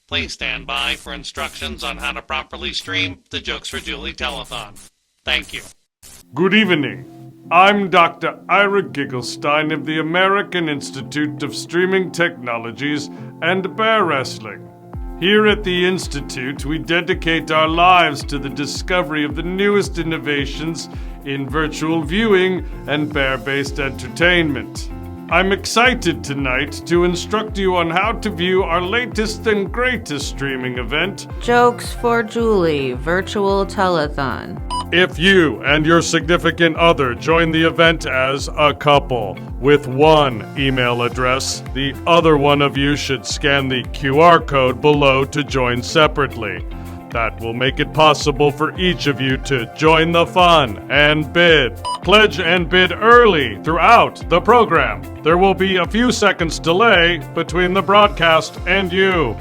Please stand by for instructions on how to properly stream the Jokes for Julie Telethon. Thank you. Good evening. I'm Dr. Ira Gigglestein of the American Institute of Streaming Technologies and Bear Wrestling. Here at the Institute, we dedicate our lives to the discovery of the newest innovations in virtual viewing and bear-based entertainment. I'm excited tonight to instruct you on how to view our latest and greatest streaming event, Jokes for Julie Virtual Telethon. If you and your significant other join the event as a couple with one email address, the other one of you should scan the QR code below to join separately. That will make it possible for each of you to join the fun and bid. Pledge and bid early throughout the program. There will be a few seconds delay between the broadcast and you.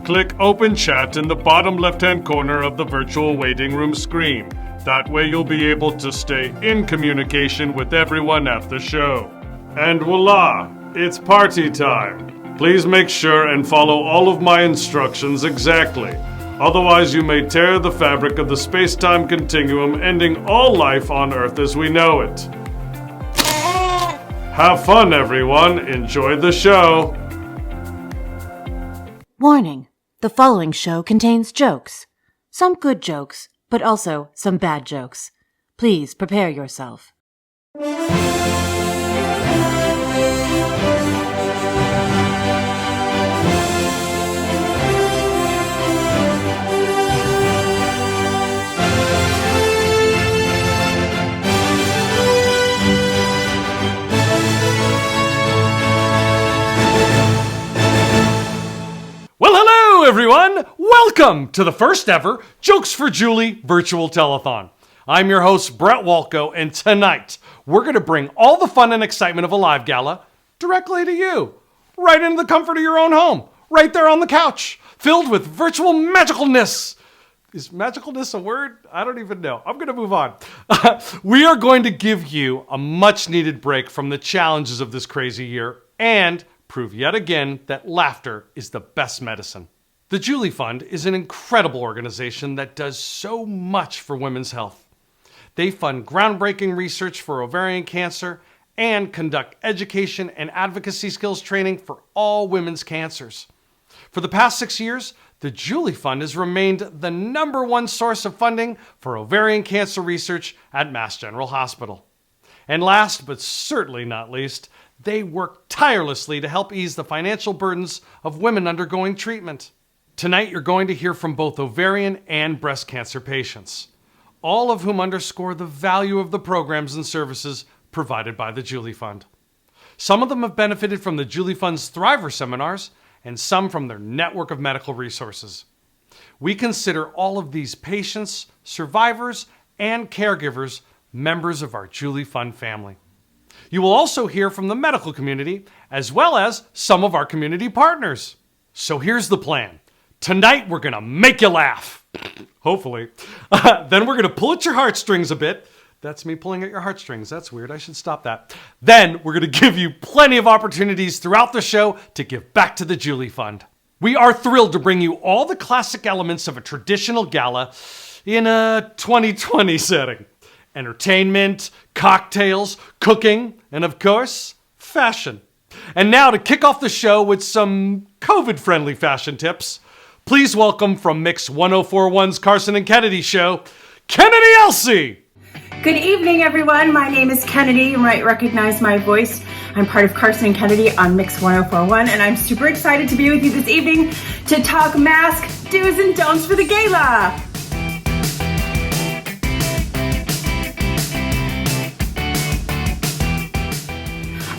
Click Open Chat in the bottom left-hand corner of the virtual waiting room screen. That way you'll be able to stay in communication with everyone at the show. And voila, it's party time. Please make sure and follow all of my instructions exactly. Otherwise, you may tear the fabric of the space-time continuum, ending all life on Earth as we know it. Have fun, everyone. Enjoy the show. Warning. The following show contains jokes. Some good jokes, but also some bad jokes. Please prepare yourself. Well, hello, everyone. Welcome to the first ever Jokes for Julie Virtual Telethon. I'm your host, Brett Walco, and tonight we're going to bring all the fun and excitement of a live gala directly to you, right into the comfort of your own home, right there on the couch, filled with virtual magicalness. Is magicalness a word? I don't even know. I'm going to move on. We are going to give you a much-needed break from the challenges of this crazy year and prove yet again that laughter is the best medicine. The Julie Fund is an incredible organization that does so much for women's health. They fund groundbreaking research for ovarian cancer and conduct education and advocacy skills training for all women's cancers. For the past 6 years, the Julie Fund has remained the #1 source of funding for ovarian cancer research at Mass General Hospital. And last but certainly not least, they work tirelessly to help ease the financial burdens of women undergoing treatment. Tonight, you're going to hear from both ovarian and breast cancer patients, all of whom underscore the value of the programs and services provided by the Julie Fund. Some of them have benefited from the Julie Fund's Thriver seminars, and some from their network of medical resources. We consider all of these patients, survivors, and caregivers members of our Julie Fund family. You will also hear from the medical community, as well as some of our community partners. So here's the plan. Tonight, we're going to make you laugh. Hopefully. Then we're going to pull at your heartstrings a bit. That's me pulling at your heartstrings. That's weird. I should stop that. Then we're going to give you plenty of opportunities throughout the show to give back to the Julie Fund. We are thrilled to bring you all the classic elements of a traditional gala in a 2020 setting. Entertainment, cocktails, cooking, and of course, fashion. And now to kick off the show with some COVID-friendly fashion tips, please welcome from Mix 1041's Carson and Kennedy show, Kennedy Elsie. Good evening, everyone. My name is Kennedy. You might recognize my voice. I'm part of Carson and Kennedy on Mix 1041, and I'm super excited to be with you this evening to talk mask do's and don'ts for the gala.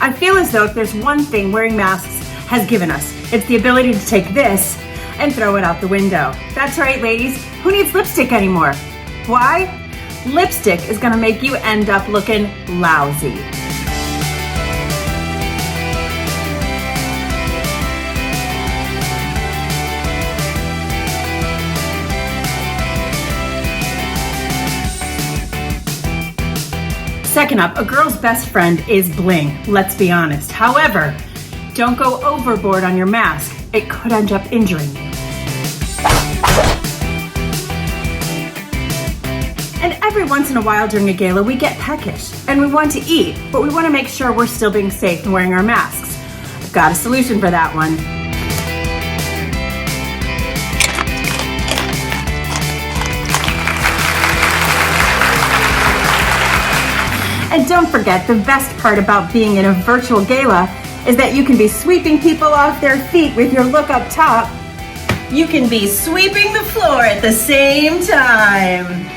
I feel as though if there's one thing wearing masks has given us, it's the ability to take this and throw it out the window. That's right, ladies. Who needs lipstick anymore? Why? Lipstick is gonna make you end up looking lousy. Second up, a girl's best friend is bling, let's be honest. However, don't go overboard on your mask. It could end up injuring you. Every once in a while during a gala, we get peckish and we want to eat, but we want to make sure we're still being safe and wearing our masks. I've got a solution for that one. And don't forget, the best part about being in a virtual gala is that you can be sweeping people off their feet with your look up top. You can be sweeping the floor at the same time.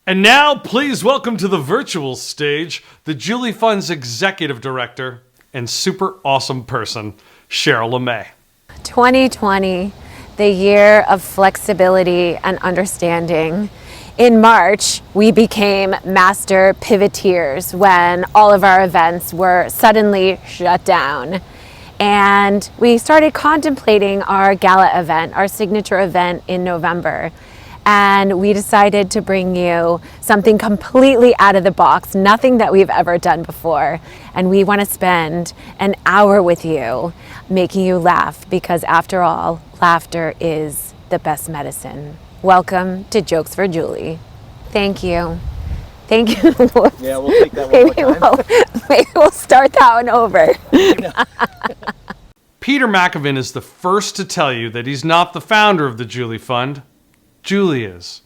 And now, please welcome to the virtual stage the Julie Fund's executive director and super awesome person, Cheryl LeMay. 2020, the year of flexibility and understanding. In March, we became master pivoteers when all of our events were suddenly shut down. And we started contemplating our gala event, our signature event in November. And we decided to bring you something completely out of the box, nothing that we've ever done before. And we want to spend an hour with you, making you laugh, because after all, laughter is the best medicine. Welcome to Jokes for Julie. Thank you. Thank you. Yeah, we'll take that one more time. Maybe we'll start that one over. Peter McAvin is the first to tell you that he's not the founder of the Julie Fund. Julie is.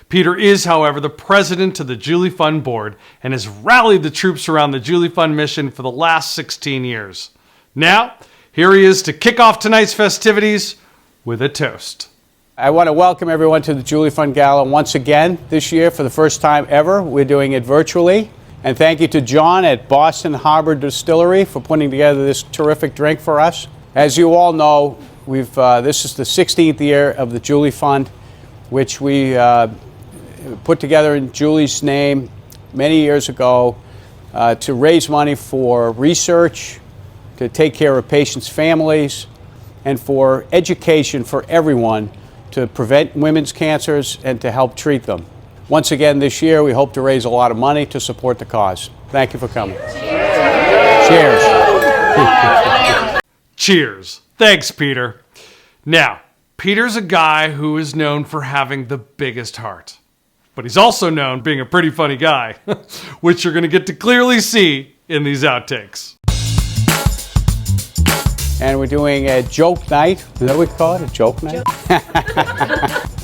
Peter is, however, the president of the Julie Fund board and has rallied the troops around the Julie Fund mission for the last 16 years. Now, here he is to kick off tonight's festivities with a toast. I want to welcome everyone to the Julie Fund Gala once again this year for the first time ever. We're doing it virtually. And thank you to John at Boston Harbor Distillery for putting together this terrific drink for us. As you all know, this is the 16th year of the Julie Fund, which we put together in Julie's name many years ago to raise money for research, to take care of patients' families, and for education for everyone to prevent women's cancers and to help treat them. Once again this year, we hope to raise a lot of money to support the cause. Thank you for coming. Cheers. Cheers. Thanks, Peter. Now, Peter's a guy who is known for having the biggest heart. But he's also known being a pretty funny guy, which you're going to get to clearly see in these outtakes. And we're doing a joke night. Is that what we call it? A joke night?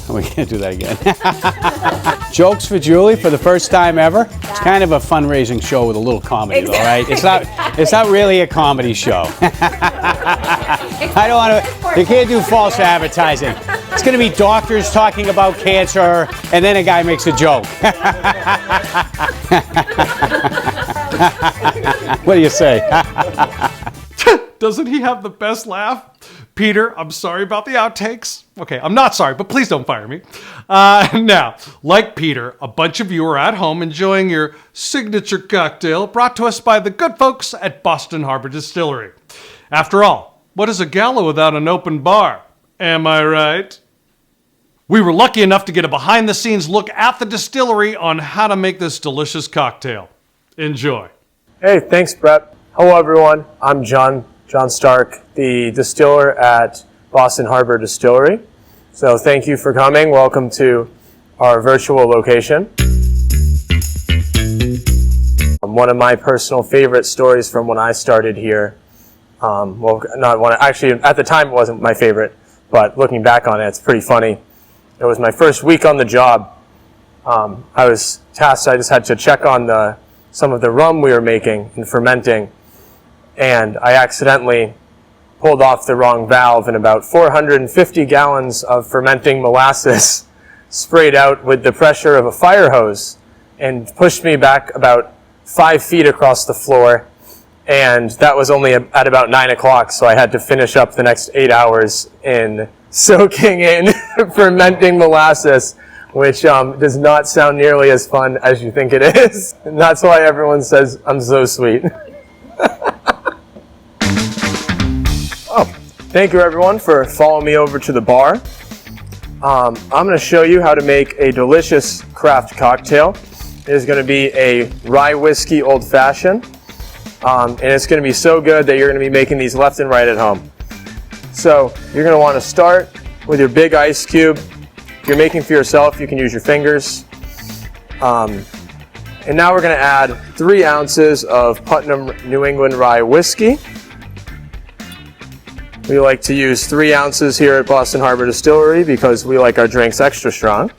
We can't do that again. Jokes for Julie for the first time ever. It's kind of a fundraising show with a little comedy, though, right? It's not really a comedy show. I don't want to. You can't do false advertising. It's going to be doctors talking about cancer, and then a guy makes a joke. What do you say? Doesn't he have the best laugh? Peter, I'm sorry about the outtakes. Okay, I'm not sorry, but please don't fire me. Now, like Peter, a bunch of you are at home enjoying your signature cocktail brought to us by the good folks at Boston Harbor Distillery. After all, what is a gala without an open bar? Am I right? We were lucky enough to get a behind-the-scenes look at the distillery on how to make this delicious cocktail. Enjoy. Hey, thanks, Brett. Hello, everyone. I'm John Stark, the distiller at Boston Harbor Distillery. So thank you for coming. Welcome to our virtual location. One of my personal favorite stories from when I started here, actually at the time it wasn't my favorite, but looking back on it, it's pretty funny. It was my first week on the job. I was tasked, I just had to check on some of the rum we were making and fermenting, and I accidentally pulled off the wrong valve, and about 450 gallons of fermenting molasses sprayed out with the pressure of a fire hose and pushed me back about 5 feet across the floor. And that was only at about 9 o'clock, so I had to finish up the next 8 hours in soaking in fermenting molasses, which does not sound nearly as fun as you think it is. And that's why everyone says I'm so sweet. Thank you, everyone, for following me over to the bar. I'm going to show you how to make a delicious craft cocktail. It is going to be a rye whiskey old fashioned, and it's going to be so good that you're going to be making these left and right at home. So you're going to want to start with your big ice cube, If you're making for yourself, you can use your fingers. And now we're going to add 3 ounces of Putnam New England Rye Whiskey. We like to use 3 ounces here at Boston Harbor Distillery because we like our drinks extra strong.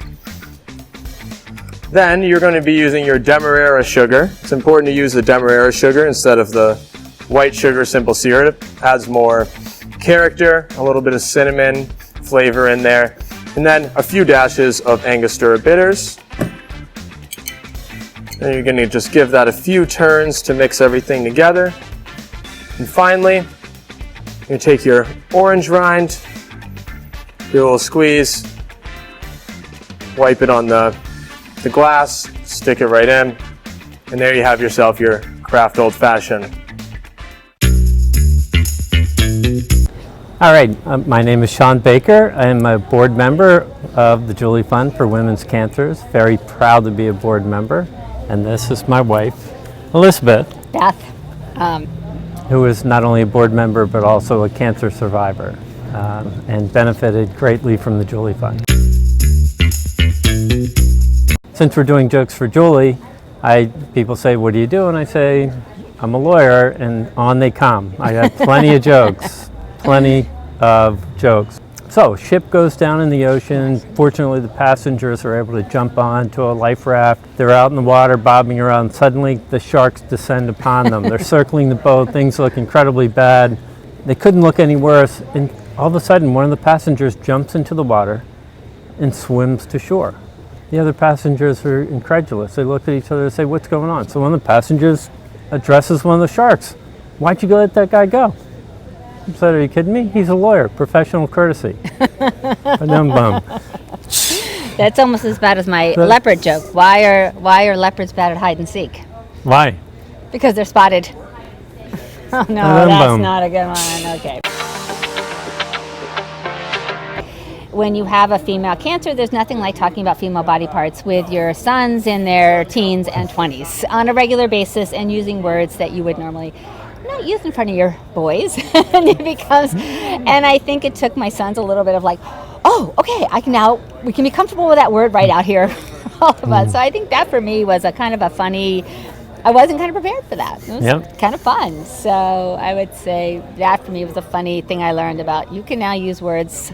Then you're going to be using your Demerara sugar. It's important to use the Demerara sugar instead of the white sugar simple syrup. It adds more character, a little bit of cinnamon flavor in there. And then a few dashes of Angostura bitters. And you're going to just give that a few turns to mix everything together. And finally, you take your orange rind, do a little squeeze, wipe it on the glass, stick it right in, and there you have yourself your craft old fashioned. All right, my name is Sean Baker. I'm a board member of the Julie Fund for Women's Cancers. Very proud to be a board member. And this is my wife, Elizabeth. Beth. Who is not only a board member, but also a cancer survivor, and benefited greatly from the Julie Fund. Since we're doing Jokes for Julie, people say, what do you do? And I say, I'm a lawyer, and on they come. I got plenty of jokes, plenty of jokes. So, ship goes down in the ocean. Fortunately, the passengers are able to jump onto a life raft. They're out in the water, bobbing around. Suddenly, the sharks descend upon them. They're circling the boat. Things look incredibly bad. They couldn't look any worse. And all of a sudden, one of the passengers jumps into the water and swims to shore. The other passengers are incredulous. They look at each other and say, what's going on? So one of the passengers addresses one of the sharks. Why'd you let that guy go? I said, are you kidding me? He's a lawyer, professional courtesy. Bum. That's almost as bad as my leopard joke. Why are leopards bad at hide and seek? Why? Because they're spotted. Oh no, that's not a good one. Okay. When you have a female cancer, there's nothing like talking about female body parts with your sons in their teens and 20s on a regular basis and using words that you would normally not use in front of your boys. And I think it took my sons a little bit of like, oh, okay, we can be comfortable with that word right out here, all of us. So I think that for me was a kind of a funny, I wasn't kind of prepared for that. It was kind of fun. So I would say that for me was a funny thing I learned about. You can now use words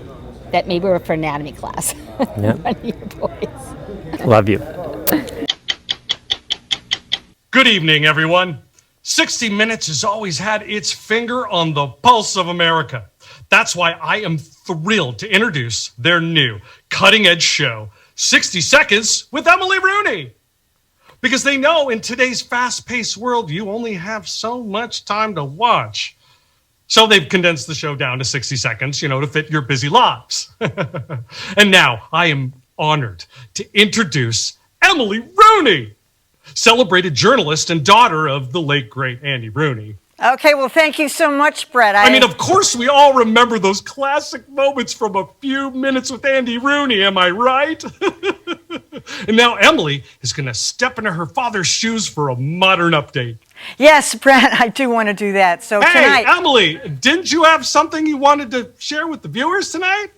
that maybe were for anatomy class in front of your boys. Love you. Good evening, everyone. 60 Minutes has always had its finger on the pulse of America. That's why I am thrilled to introduce their new cutting-edge show, 60 Seconds with Emily Rooney. Because they know in today's fast-paced world, you only have so much time to watch. So they've condensed the show down to 60 seconds, to fit your busy lives. And now I am honored to introduce Emily Rooney, celebrated journalist and daughter of the late, great Andy Rooney. Okay, well, thank you so much, Brett. I mean, of course, we all remember those classic moments from A Few Minutes with Andy Rooney, am I right? And now Emily is going to step into her father's shoes for a modern update. Yes, Brett, I do want to do that. So hey, tonight... Emily, didn't you have something you wanted to share with the viewers tonight?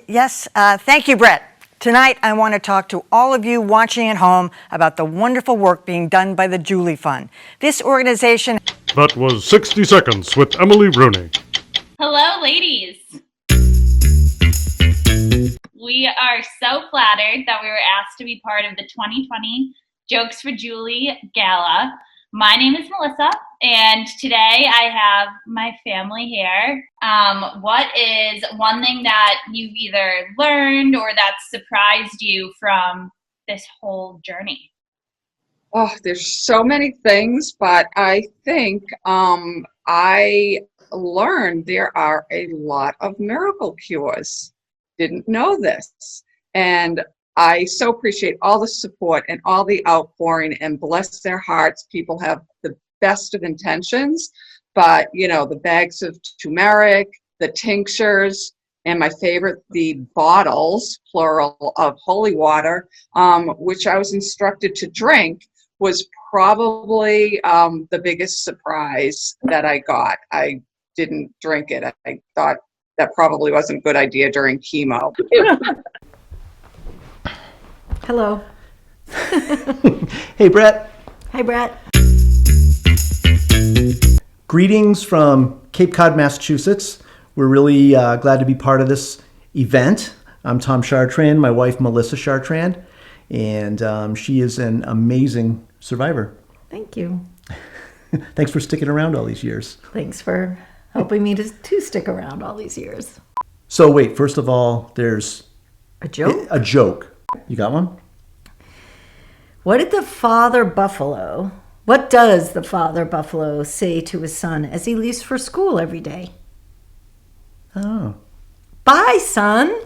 Yes, thank you, Brett. Tonight, I want to talk to all of you watching at home about the wonderful work being done by the Julie Fund. This organization... That was 60 Seconds with Emily Rooney. Hello, ladies. We are so flattered that we were asked to be part of the 2020 Jokes for Julie Gala. My name is Melissa, and today I have my family here. What is one thing that you've either learned or that surprised you from this whole journey? Oh, there's so many things, but I think I learned there are a lot of miracle cures. Didn't know this. And I so appreciate all the support and all the outpouring, and bless their hearts. People have the best of intentions, but the bags of turmeric, the tinctures, and my favorite, the bottles, plural, of holy water, which I was instructed to drink, was probably the biggest surprise that I got. I didn't drink it. I thought that probably wasn't a good idea during chemo. Hello. Hey, Brett. Hi, Brett. Greetings from Cape Cod, Massachusetts. We're really glad to be part of this event. I'm Tom Chartrand, my wife Melissa Chartrand, and she is an amazing survivor. Thank you. Thanks for sticking around all these years. Thanks for helping me to stick around all these years. So wait, first of all, there's a joke. A joke. You got one? What does the father buffalo say to his son as he leaves for school every day? Oh. Bye, son.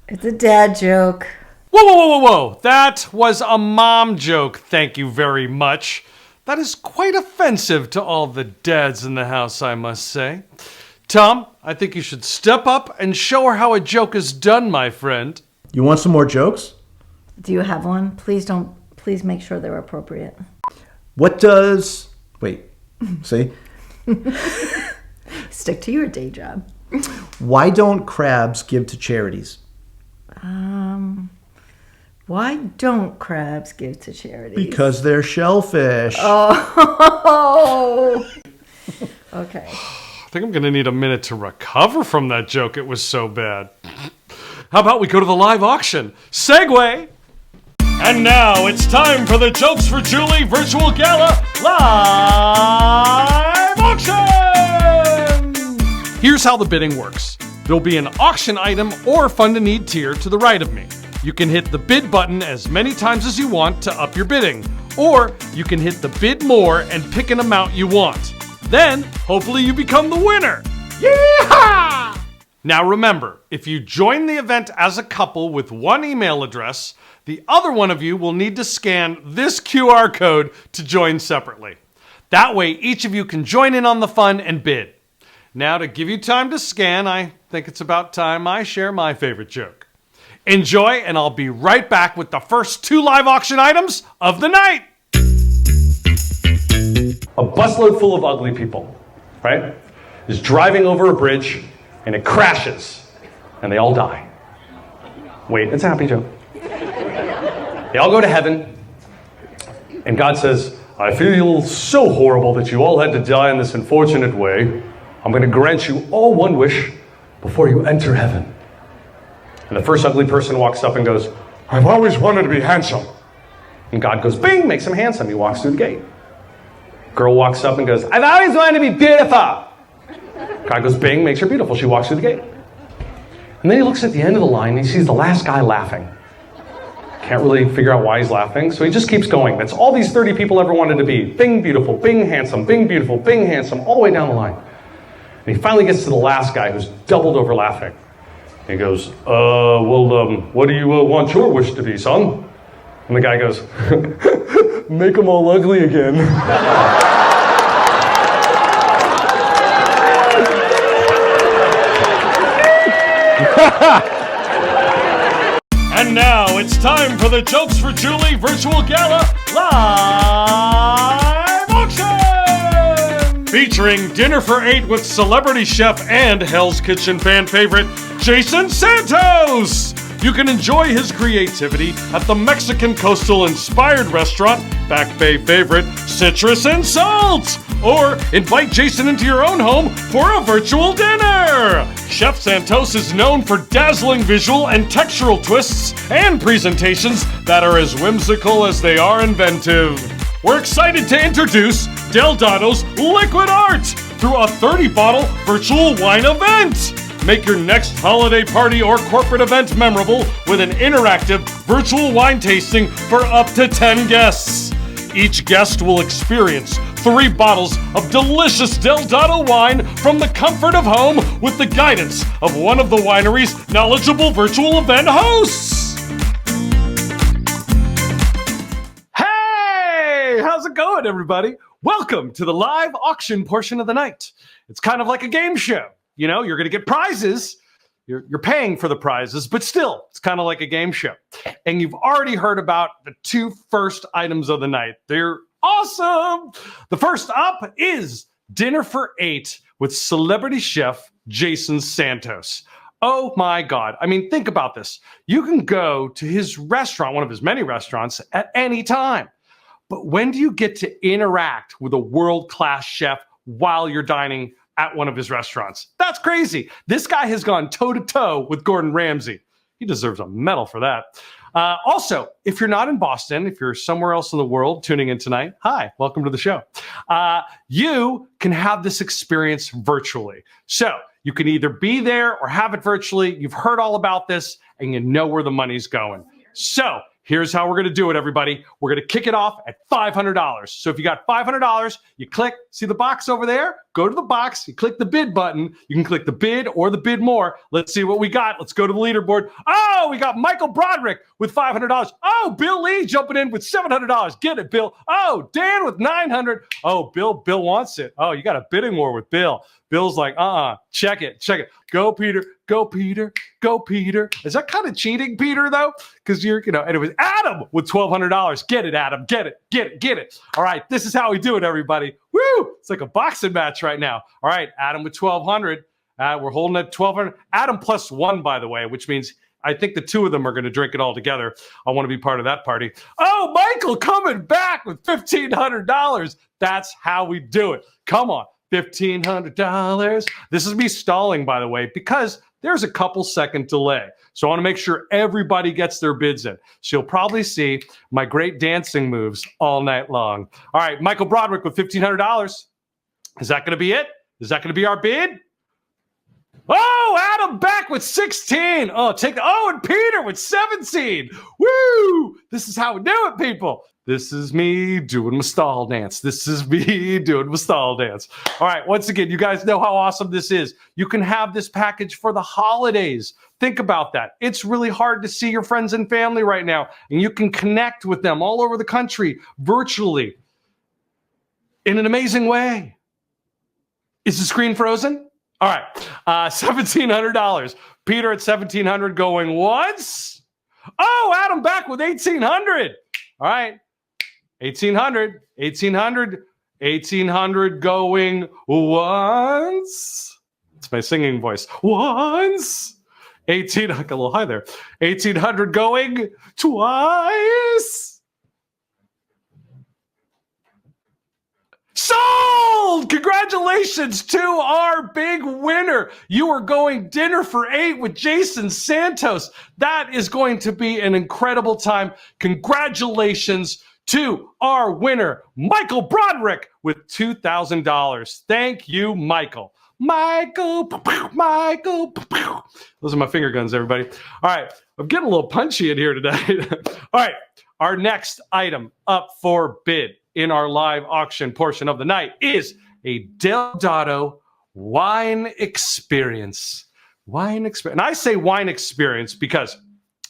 It's a dad joke. Whoa, whoa, whoa, whoa, whoa. That was a mom joke. Thank you very much. That is quite offensive to all the dads in the house, I must say. Tom, I think you should step up and show her how a joke is done, my friend. You want some more jokes? Do you have one? Please make sure they're appropriate. Wait, see? Stick to your day job. Why don't crabs give to charities? Why don't crabs give to charities? Because they're shellfish. Oh. Okay. I think I'm going to need a minute to recover from that joke. It was so bad. How about we go to the live auction? Segway! And now it's time for the Jokes for Julie Virtual Gala Live Auction! Here's how the bidding works. There'll be an auction item or fund a need tier to the right of me. You can hit the bid button as many times as you want to up your bidding, or you can hit the bid more and pick an amount you want. Then, hopefully you become the winner. Yeehaw! Now remember, if you join the event as a couple with one email address, the other one of you will need to scan this QR code to join separately. That way, each of you can join in on the fun and bid. Now, to give you time to scan, I think it's about time I share my favorite joke. Enjoy, and I'll be right back with the first 2 live auction items of the night. A busload full of ugly people, right, is driving over a bridge, and it crashes, and they all die. Wait, it's a happy joke. They all go to heaven, and God says, I feel so horrible that you all had to die in this unfortunate way. I'm going to grant you all one wish before you enter heaven. And the first ugly person walks up and goes, I've always wanted to be handsome. And God goes, bing, makes him handsome. He walks through the gate. Girl walks up and goes, I've always wanted to be beautiful. God goes, bing, makes her beautiful. She walks through the gate. And then he looks at the end of the line and he sees the last guy laughing. Can't really figure out why he's laughing, so he just keeps going. That's all these 30 people ever wanted to be. Bing, beautiful, bing, handsome, bing, beautiful, bing, handsome, all the way down the line. And he finally gets to the last guy who's doubled over laughing. He goes, what do you want your wish to be, son? And the guy goes, make them all ugly again. And now it's time for the Jokes for Julie Virtual Gala Live Auction! Featuring Dinner for 8 with celebrity chef and Hell's Kitchen fan favorite, Jason Santos! You can enjoy his creativity at the Mexican coastal-inspired restaurant, Back Bay favorite, Citrus and Salt! Or invite Jason into your own home for a virtual dinner! Chef Santos is known for dazzling visual and textural twists and presentations that are as whimsical as they are inventive. We're excited to introduce Del Dotto's Liquid Art through a 30-bottle virtual wine event. Make your next holiday party or corporate event memorable with an interactive virtual wine tasting for up to 10 guests. Each guest will experience 3 bottles of delicious Del Dotto wine from the comfort of home with the guidance of one of the winery's knowledgeable virtual event hosts. Hey, how's it going, everybody? Welcome to the live auction portion of the night. It's kind of like a game show. You know, you're going to get prizes. You're paying for the prizes, but still, it's kind of like a game show. And you've already heard about the 2 first items of the night. They're awesome. The first up is Dinner for 8 with celebrity chef Jason Santos. Oh my God. I mean, think about this. You can go to his restaurant, one of his many restaurants, at any time. But when do you get to interact with a world-class chef while you're dining at one of his restaurants? That's crazy. This guy has gone toe-to-toe with Gordon Ramsay. He deserves a medal for that. Also, if you're not in Boston, if you're somewhere else in the world tuning in tonight, hi, welcome to the show. You can have this experience virtually. So you can either be there or have it virtually. You've heard all about this and you know where the money's going. So here's how we're going to do it, everybody. We're going to kick it off at $500. So if you got $500, you click, see the box over there? Go to the box, you click the bid button. You can click the bid or the bid more. Let's see what we got. Let's go to the leaderboard. Oh, we got Michael Broderick with $500. Oh, Bill Lee jumping in with $700. Get it, Bill. Oh, Dan with $900. Oh, Bill wants it. Oh, you got a bidding war with Bill. Bill's like, check it. Go, Peter. Go, Peter. Go, Peter. Is that kind of cheating, Peter, though? Because and it was Adam with $1,200. Get it, Adam. Get it. All right, this is how we do it, everybody. Woo! It's like a boxing match right now. All right, Adam with $1,200. We're holding at $1,200. Adam plus one, by the way, which means I think the two of them are going to drink it all together. I want to be part of that party. Oh, Michael coming back with $1,500. That's how we do it. Come on. $1,500. This is me stalling, by the way, because there's a couple second delay. So I want to make sure everybody gets their bids in. So you'll probably see my great dancing moves all night long. All right, Michael Broderick with $1,500. Is that going to be it? Is that going to be our bid? Oh, Adam back with 16. And Peter with 17. Woo! This is how we do it, people. This is me doing my stall dance. All right, once again, you guys know how awesome this is. You can have this package for the holidays. Think about that. It's really hard to see your friends and family right now, and you can connect with them all over the country virtually in an amazing way. Is the screen frozen? All right, $1,700. Peter at $1,700 going once. Oh, Adam back with $1,800. All right. 1,800 going once. It's my singing voice. Once. 18, I got a little high there. 1,800 going twice. Sold! Congratulations to our big winner. You are going dinner for 8 with Jason Santos. That is going to be an incredible time. Congratulations to our winner, Michael Broderick, with $2,000. Thank you, Michael. Michael. Those are my finger guns, everybody. All right, I'm getting a little punchy in here tonight. All right, our next item up for bid in our live auction portion of the night is a Deodato wine experience. And I say wine experience because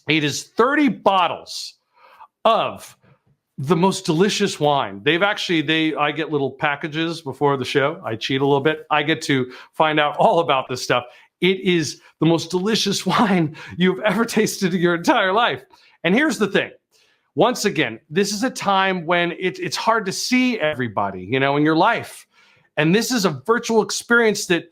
it is 30 bottles of the most delicious wine. I get little packages before the show. I cheat a little bit. I get to find out all about this stuff. It is the most delicious wine you've ever tasted in your entire life. And here's the thing. Once again, this is a time when it's hard to see everybody, in your life. And this is a virtual experience that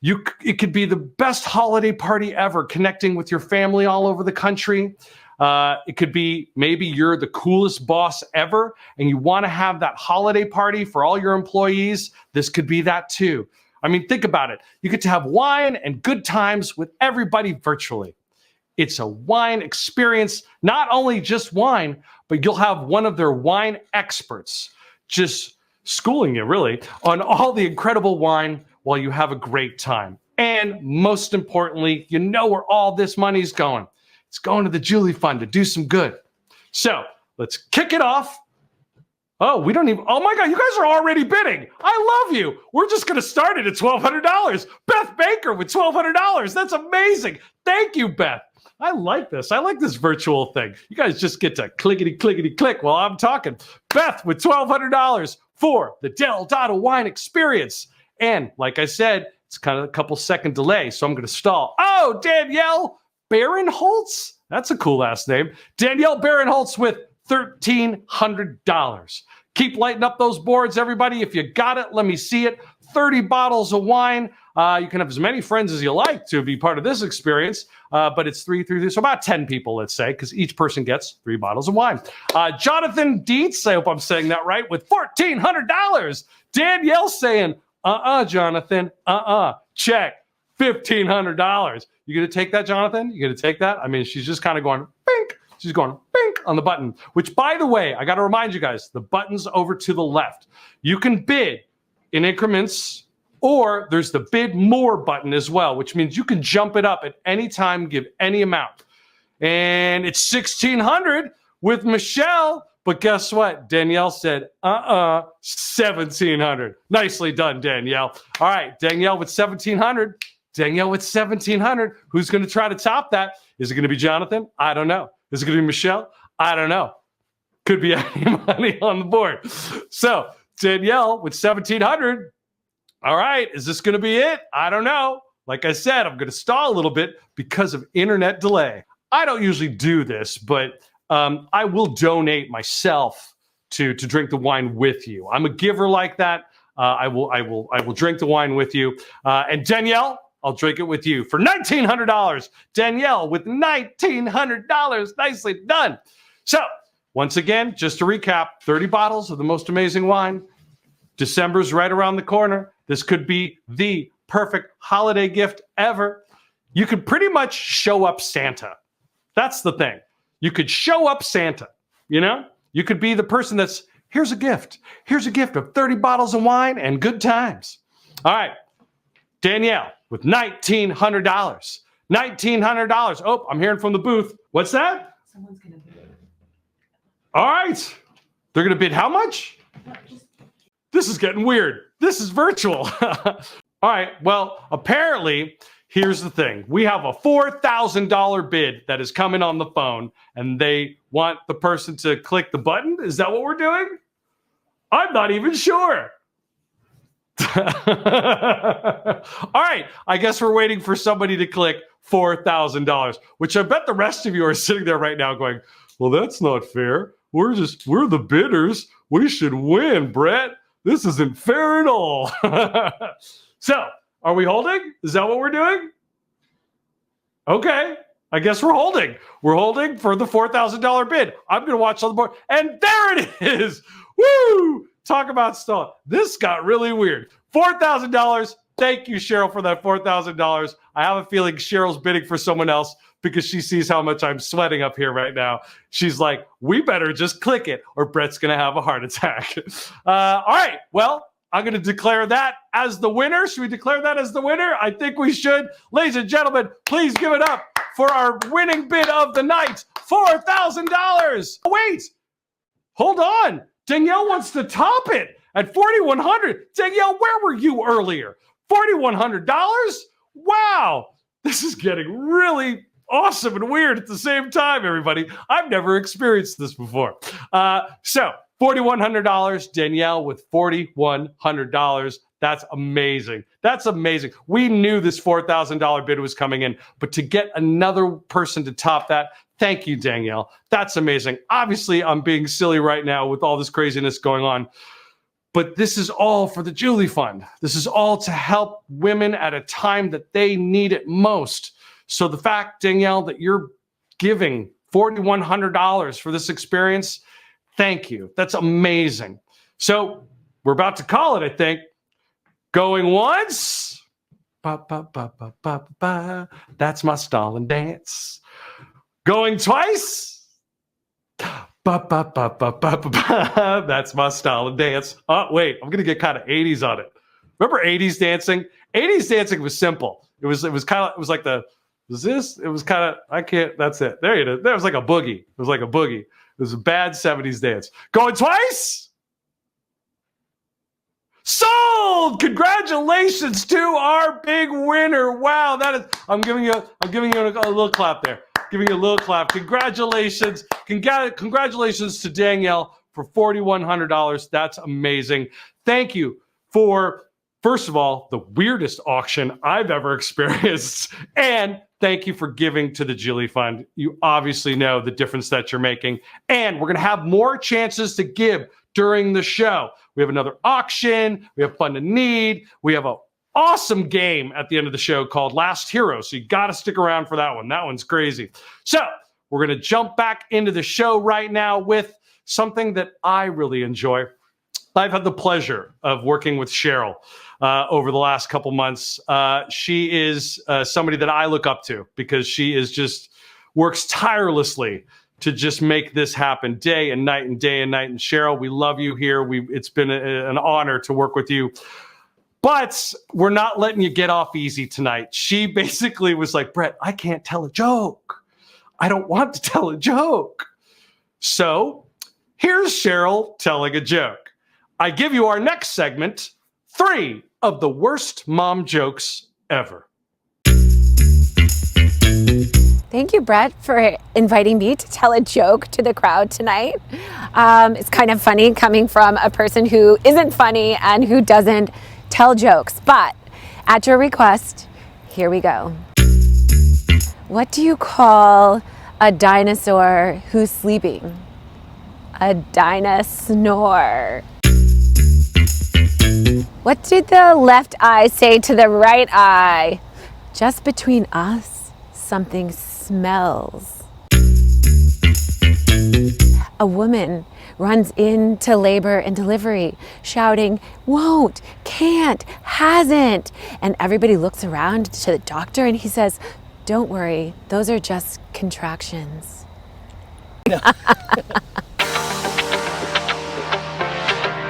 it could be the best holiday party ever, connecting with your family all over the country. It could be maybe you're the coolest boss ever and you want to have that holiday party for all your employees. This could be that too. I mean, think about it. You get to have wine and good times with everybody virtually. It's a wine experience, not only just wine, but you'll have one of their wine experts just schooling you really on all the incredible wine while you have a great time. And most importantly, where all this money's going. It's going to the Julie Fund to do some good. So let's kick it off. Oh my God, you guys are already bidding. I love you. We're just going to start it at $1,200. Beth Baker with $1,200. That's amazing. Thank you, Beth. I like this. I like this virtual thing. You guys just get to clickety click while I'm talking. Beth with $1,200 for the Deodato wine experience. And like I said, it's kind of a couple second delay, so I'm going to stall. Oh, Danielle Barinholtz? That's a cool last name. Danielle Barinholtz with $1,300. Keep lighting up those boards, everybody. If you got it, let me see it. 30 bottles of wine. You can have as many friends as you like to be part of this experience, but it's 3, so about 10 people, let's say, because each person gets 3 bottles of wine. Jonathan Dietz, I hope I'm saying that right, with $1,400. Danielle saying, Jonathan, check, $1,500. You gonna take that, Jonathan? You gonna take that? I mean, she's just kind of going, bink. She's going, bink, on the button, which, by the way, I got to remind you guys, the button's over to the left. You can bid in increments, or there's the bid more button as well, which means you can jump it up at any time, give any amount. And it's $1,600 with Michelle, but guess what? Danielle said, $1,700. Nicely done, Danielle. All right, Danielle with $1,700. Danielle with $1,700. Who's going to try to top that? Is it going to be Jonathan? I don't know. Is it going to be Michelle? I don't know. Could be any money on the board. So Danielle with $1,700. All right, is this going to be it? I don't know. Like I said, I'm going to stall a little bit because of internet delay. I don't usually do this, but I will donate myself to drink the wine with you. I'm a giver like that. I will drink the wine with you. And Danielle, I'll drink it with you for $1,900. Danielle with $1,900. Nicely done. So once again, just to recap, 30 bottles of the most amazing wine. December's right around the corner. This could be the perfect holiday gift ever. You could pretty much show up Santa. That's the thing. You could show up Santa, you know? You could be the person that's, here's a gift. Here's a gift of 30 bottles of wine and good times. All right. Danielle with $1,900. $1,900. Oh, I'm hearing from the booth. What's that? Someone's going to bid. All right. They're going to bid how much? This is getting weird. This is virtual. All right. Well, apparently, here's the thing. We have a $4,000 bid that is coming on the phone, and they want the person to click the button. Is that what we're doing? I'm not even sure. All right, I guess we're waiting for somebody to click $4,000, which I bet the rest of you are sitting there right now going, well, that's not fair. We're the bidders. We should win, Brett. This isn't fair at all. So, are we holding? Is that what we're doing? Okay, I guess we're holding. We're holding for the $4,000 bid. I'm going to watch on the board. And there it is. Woo! Talk about stall. This got really weird. $4,000. Thank you, Cheryl, for that $4,000. I have a feeling Cheryl's bidding for someone else because she sees how much I'm sweating up here right now. She's like, we better just click it or Brett's going to have a heart attack. All right. Well, I'm going to declare that as the winner. Should we declare that as the winner? I think we should. Ladies and gentlemen, please give it up for our winning bid of the night, $4,000. Wait, hold on. Danielle wants to top it at $4,100. Danielle, where were you earlier? $4,100? Wow, this is getting really awesome and weird at the same time, everybody. I've never experienced this before. So $4,100, Danielle with $4,100. That's amazing. That's amazing. We knew this $4,000 bid was coming in, but to get another person to top that, thank you, Danielle. That's amazing. Obviously, I'm being silly right now with all this craziness going on, but this is all for the Julie Fund. This is all to help women at a time that they need it most. So the fact, Danielle, that you're giving $4,100 for this experience, thank you. That's amazing. So we're about to call it, I think. Going once. Ba, ba, ba, ba, ba, ba. That's my stalling dance. Going twice. Ba, ba, ba, ba, ba, ba, ba. That's my stalling dance. Oh, wait, I'm going to get kind of 80s on it. Remember 80s dancing? 80s dancing was simple. It was like that's it. There it is. There was like a boogie. It was like a boogie. It was a bad 70s dance. Going twice. Sold! Congratulations to our big winner. Wow, that is. I'm giving you a little clap there. Giving you a little clap. Congratulations. Congratulations to Danielle for $4,100. That's amazing. Thank you for, first of all, the weirdest auction I've ever experienced. And thank you for giving to the Julie Fund. You obviously know the difference that you're making. And we're going to have more chances to give during the show. We have another auction. We have Fund to Need. We have a awesome game at the end of the show called Last Hero. So you got to stick around for that one. That one's crazy. So we're going to jump back into the show right now with something that I really enjoy. I've had the pleasure of working with Cheryl over the last couple months. She is somebody that I look up to because she is just works tirelessly to just make this happen day and night and day and night. And Cheryl, we love you here. It's been an honor to work with you. But we're not letting you get off easy tonight. She basically was like, Brett, I can't tell a joke. I don't want to tell a joke. So here's Cheryl telling a joke. I give you our next segment, 3 of the worst mom jokes ever. Thank you, Brett, for inviting me to tell a joke to the crowd tonight. It's kind of funny coming from a person who isn't funny and who doesn't tell jokes. But at your request, here we go. What do you call a dinosaur who's sleeping? A dinosaur. What did the left eye say to the right eye? Just between us, something smells. A woman runs into labor and delivery shouting, won't, can't, hasn't. And everybody looks around to the doctor and he says, don't worry, those are just contractions.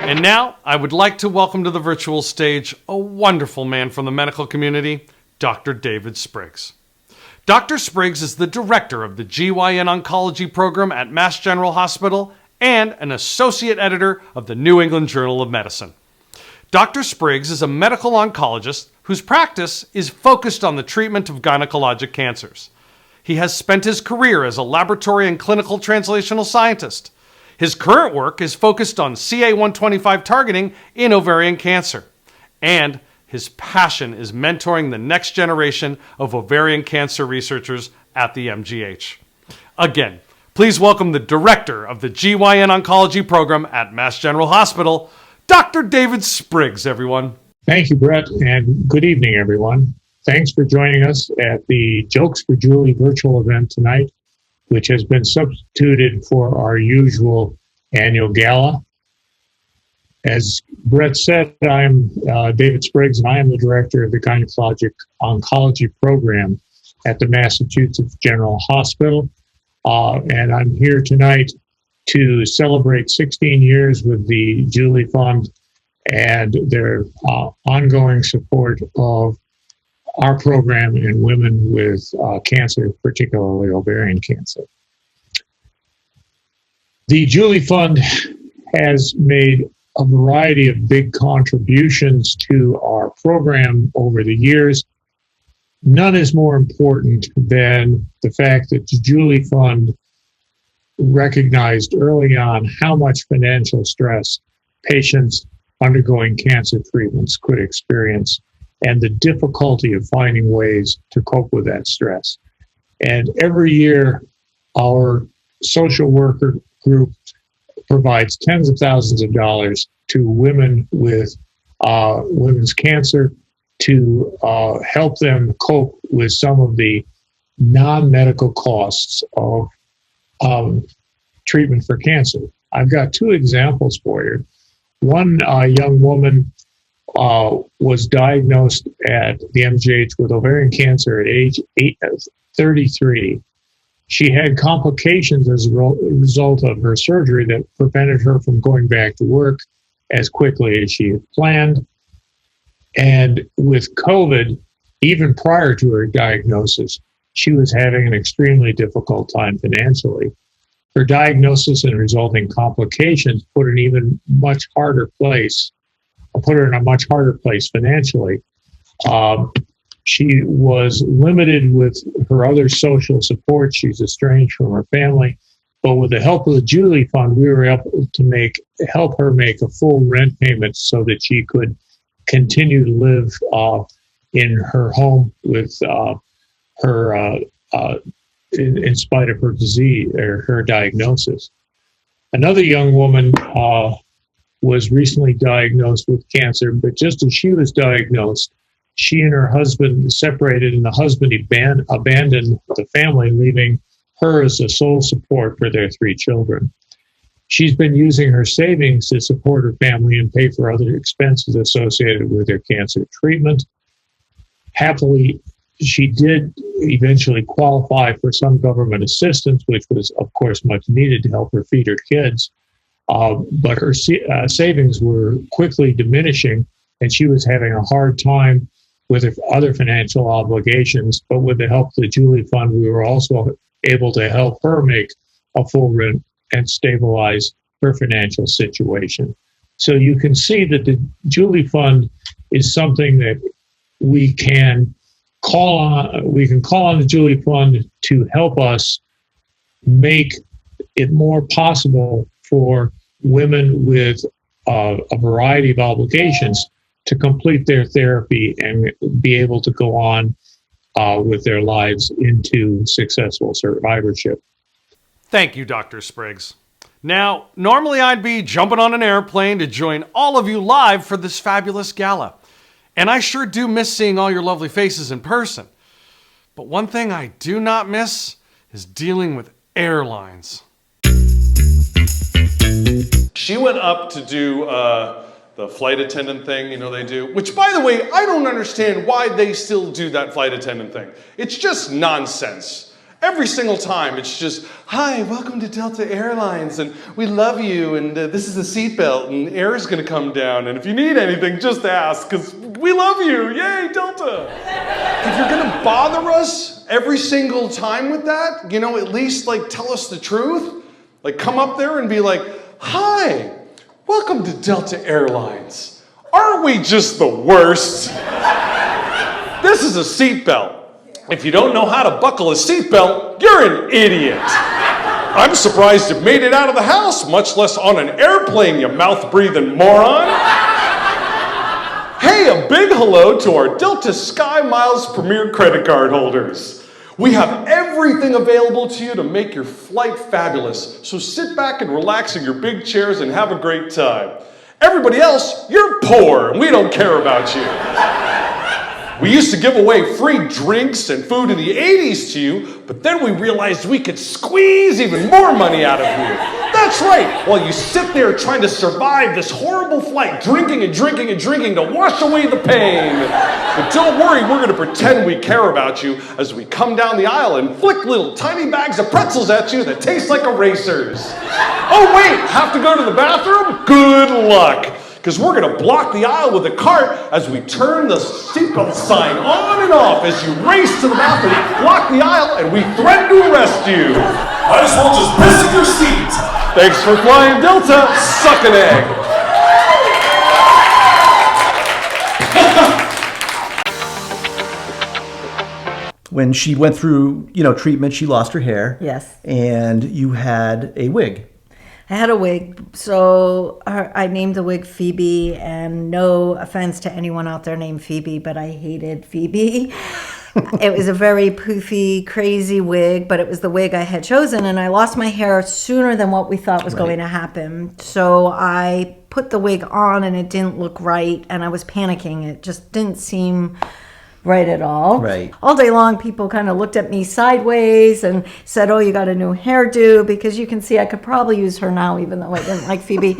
And now I would like to welcome to the virtual stage a wonderful man from the medical community, Dr. David Spriggs. Dr. Spriggs is the director of the GYN Oncology program at Mass General Hospital and an associate editor of the New England Journal of Medicine. Dr. Spriggs is a medical oncologist whose practice is focused on the treatment of gynecologic cancers. He has spent his career as a laboratory and clinical translational scientist. His current work is focused on CA125 targeting in ovarian cancer. And his passion is mentoring the next generation of ovarian cancer researchers at the MGH. Again, please welcome the director of the GYN Oncology program at Mass General Hospital, Dr. David Spriggs, everyone. Thank you, Brett, and good evening, everyone. Thanks for joining us at the Jokes for Julie virtual event tonight, which has been substituted for our usual annual gala. As Brett said, I'm David Spriggs, and I am the director of the Gynecologic Oncology program at the Massachusetts General Hospital. And I'm here tonight to celebrate 16 years with the Julie Fund and their ongoing support of our program in women with cancer, particularly ovarian cancer. The Julie Fund has made a variety of big contributions to our program over the years. None is more important than the fact that the Julie Fund recognized early on how much financial stress patients undergoing cancer treatments could experience and the difficulty of finding ways to cope with that stress. And every year, our social worker group provides tens of thousands of dollars to women with women's cancer to help them cope with some of the non-medical costs of treatment for cancer. I've got 2 examples for you. One young woman was diagnosed at the MGH with ovarian cancer at age 33. She had complications as a result of her surgery that prevented her from going back to work as quickly as she had planned. And with COVID, even prior to her diagnosis, she was having an extremely difficult time financially. Her diagnosis and resulting complications put her in a much harder place financially. She was limited with her other social support. She's estranged from her family. But with the help of the Julie Fund, we were able to help her make a full rent payment so that she could continue to live in her home with her in spite of her disease or her diagnosis. Another young woman was recently diagnosed with cancer, but just as she was diagnosed, she and her husband separated, and the husband abandoned the family, leaving her as the sole support for their 3 children. She's been using her savings to support her family and pay for other expenses associated with her cancer treatment. Happily, she did eventually qualify for some government assistance, which was, of course, much needed to help her feed her kids. But her savings were quickly diminishing, and she was having a hard time with her other financial obligations. But with the help of the Julie Fund, we were also able to help her make a full rent and stabilize her financial situation. So you can see that the Julie Fund is something that we can call on. We can call on the Julie Fund to help us make it more possible for women with a variety of obligations to complete their therapy and be able to go on with their lives into successful survivorship. Thank you, Dr. Spriggs. Now, normally I'd be jumping on an airplane to join all of you live for this fabulous gala. And I sure do miss seeing all your lovely faces in person. But one thing I do not miss is dealing with airlines. She went up to do the flight attendant thing, they do. Which, by the way, I don't understand why they still do that flight attendant thing. It's just nonsense. Every single time, it's just, hi, welcome to Delta Airlines, and we love you, and this is a seatbelt, and air is going to come down, and if you need anything, just ask, because we love you. Yay, Delta. If you're going to bother us every single time with that, at least, tell us the truth. Come up there and be like, hi, welcome to Delta Airlines. Aren't we just the worst? This is a seatbelt. If you don't know how to buckle a seatbelt, you're an idiot. I'm surprised you made it out of the house, much less on an airplane, you mouth-breathing moron. Hey, a big hello to our Delta Sky Miles Premier credit card holders. We have everything available to you to make your flight fabulous, so sit back and relax in your big chairs and have a great time. Everybody else, you're poor, and we don't care about you. We used to give away free drinks and food in the 80s to you, but then we realized we could squeeze even more money out of you. That's right, while you sit there trying to survive this horrible flight, drinking and drinking and drinking to wash away the pain. But don't worry, we're going to pretend we care about you as we come down the aisle and flick little tiny bags of pretzels at you that taste like erasers. Oh wait, have to go to the bathroom? Good luck. Because we're going to block the aisle with a cart as we turn the seatbelt sign on and off as you race to the bathroom, block the aisle, and we threaten to arrest you. Might as well just piss in your seat. Thanks for flying Delta. Suck an egg. When she went through, treatment, she lost her hair. Yes. And you had a wig. I had a wig, so I named the wig Phoebe, and no offense to anyone out there named Phoebe, but I hated Phoebe. It was a very poofy, crazy wig, but it was the wig I had chosen, and I lost my hair sooner than what we thought was going to happen. So I put the wig on, and it didn't look right, and I was panicking. It just didn't seem right at all. Right. All day long, people kind of looked at me sideways and said, oh, you got a new hairdo, because you can see I could probably use her now, even though I didn't like Phoebe.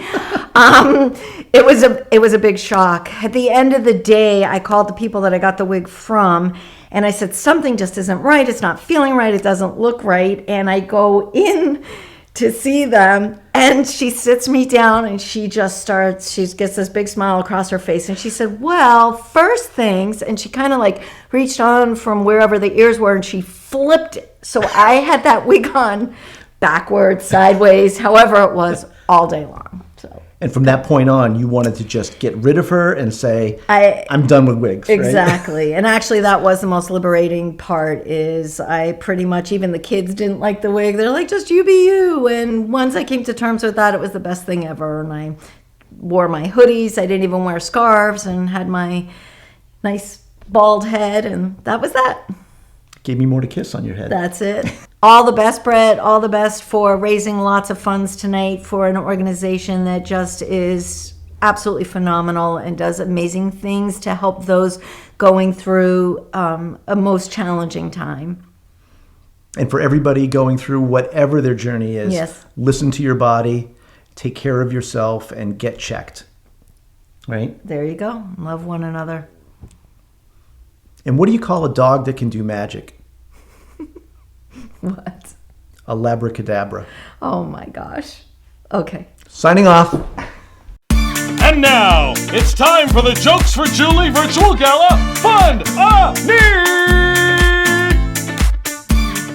It was a big shock. At the end of the day, I called the people that I got the wig from, and I said, something just isn't right. It's not feeling right. It doesn't look right. And I go in to see them, and she sits me down, and she gets this big smile across her face, and she said, well, first things, and she kind of reached on from wherever the ears were, and she flipped it. So I had that wig on backwards, sideways, however it was, all day long. And from that point on, you wanted to just get rid of her and say, I'm done with wigs. Exactly. Right? And actually, that was the most liberating part, is I pretty much, even the kids didn't like the wig. They're like, just you be you. And once I came to terms with that, it was the best thing ever. And I wore my hoodies. I didn't even wear scarves, and had my nice bald head. And that was that. Gave me more to kiss on your head. That's it. All the best, Brett. All the best for raising lots of funds tonight for an organization that just is absolutely phenomenal and does amazing things to help those going through a most challenging time. And for everybody going through whatever their journey is, Yes. listen to your body, take care of yourself, and get checked. Right? There you go. Love one another. And what do you call a dog that can do magic? What? A labracadabra. Oh my gosh. Okay. Signing off. And now, it's time for the Jokes for Julie Virtual Gala Fund a Need!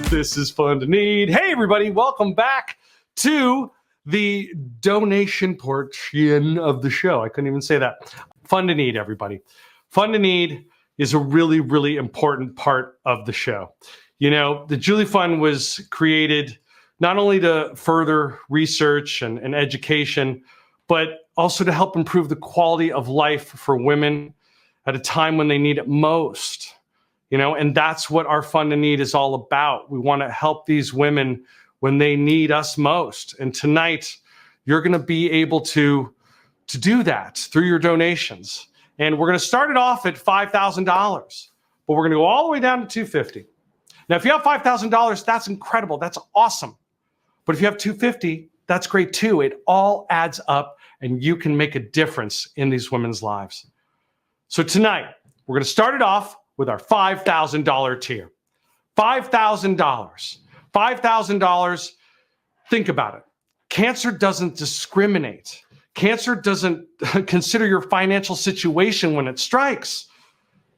This is Fun to Need. Hey everybody, welcome back to the donation portion of the show. I couldn't even say that. Fun to Need, everybody. Fun to Need is a really, really important part of the show. You know, the Julie Fund was created not only to further research and education, but also to help improve the quality of life for women at a time when they need it most. You know, and that's what our Fund to Need is all about. We want to help these women when they need us most. And tonight, you're going to be able to do that through your donations. And we're going to start it off at $5,000, but we're going to go all the way down to $250. Now, if you have $5,000, that's incredible. That's awesome. But if you have $250, that's great too. It all adds up and you can make a difference in these women's lives. So tonight, we're going to start it off with our $5,000 tier. $5,000. $5,000, think about it. Cancer doesn't discriminate. Cancer doesn't consider your financial situation when it strikes.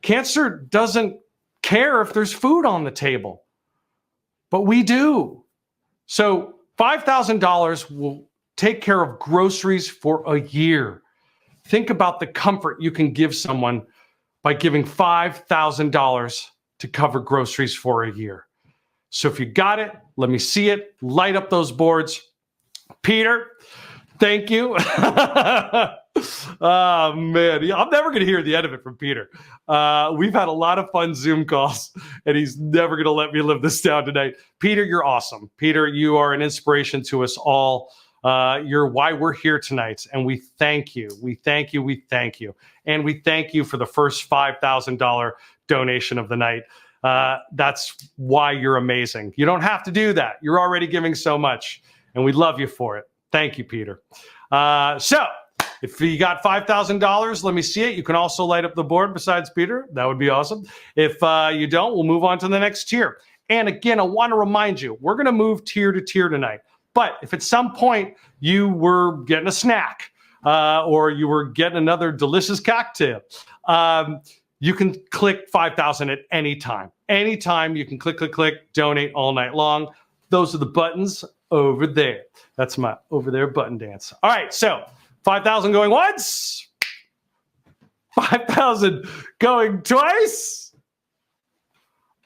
Cancer doesn't care if there's food on the table, but we do. So $5,000 will take care of groceries for a year. Think about the comfort you can give someone by giving $5,000 to cover groceries for a year. So if you got it, let me see it. Light up those boards. Peter, thank you. Oh, man. I'm never going to hear the end of it from Peter. We've had a lot of fun Zoom calls, and he's never going to let me live this down tonight. Peter, you're awesome. Peter, you are an inspiration to us all. You're why we're here tonight, and we thank you. We thank you. We thank you. And we thank you for the first $5,000 donation of the night. That's why you're amazing. You don't have to do that. You're already giving so much, and we love you for it. Thank you, Peter. So if you got $5,000, let me see it. You can also light up the board besides Peter. That would be awesome. If you don't, we'll move on to the next tier. And again, I want to remind you, we're going to move tier to tier tonight. But if at some point you were getting a snack or you were getting another delicious cocktail, you can click 5,000 at any time. Anytime you can click, donate all night long. Those are the buttons over there. That's my over there button dance. All right, so 5,000 going once. 5,000 going twice.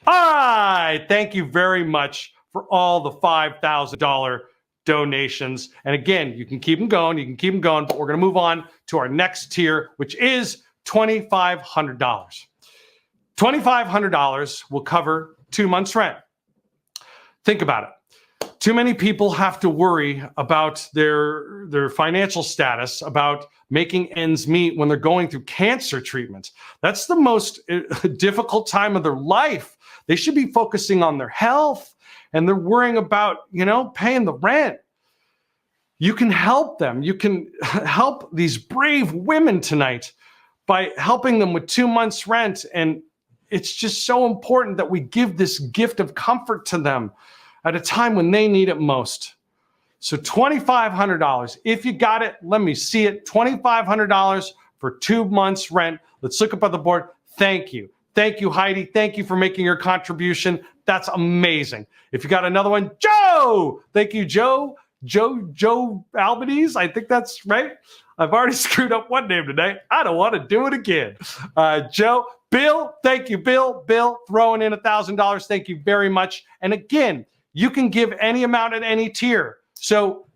All right, thank you very much for all the $5,000 donations. And again, you can keep them going, but we're going to move on to our next tier, which is $2,500. $2,500 will cover 2 months' rent. Think about it. Too many people have to worry about their financial status, about making ends meet when they're going through cancer treatment. That's the most difficult time of their life. They should be focusing on their health, and they're worrying about, paying the rent. You can help them. You can help these brave women tonight by helping them with 2 months' rent. And it's just so important that we give this gift of comfort to them at a time when they need it most. So $2,500. If you got it, let me see it. $2,500 for 2 months' rent. Let's look up on the board. Thank you. Thank you, Heidi. Thank you for making your contribution. That's amazing. If you got another one, Joe. Thank you, Joe. Joe Albanese. I think that's right. I've already screwed up one name today. I don't want to do it again. Joe. Bill. Thank you, Bill. Bill, throwing in $1,000. Thank you very much. And again, you can give any amount at any tier. So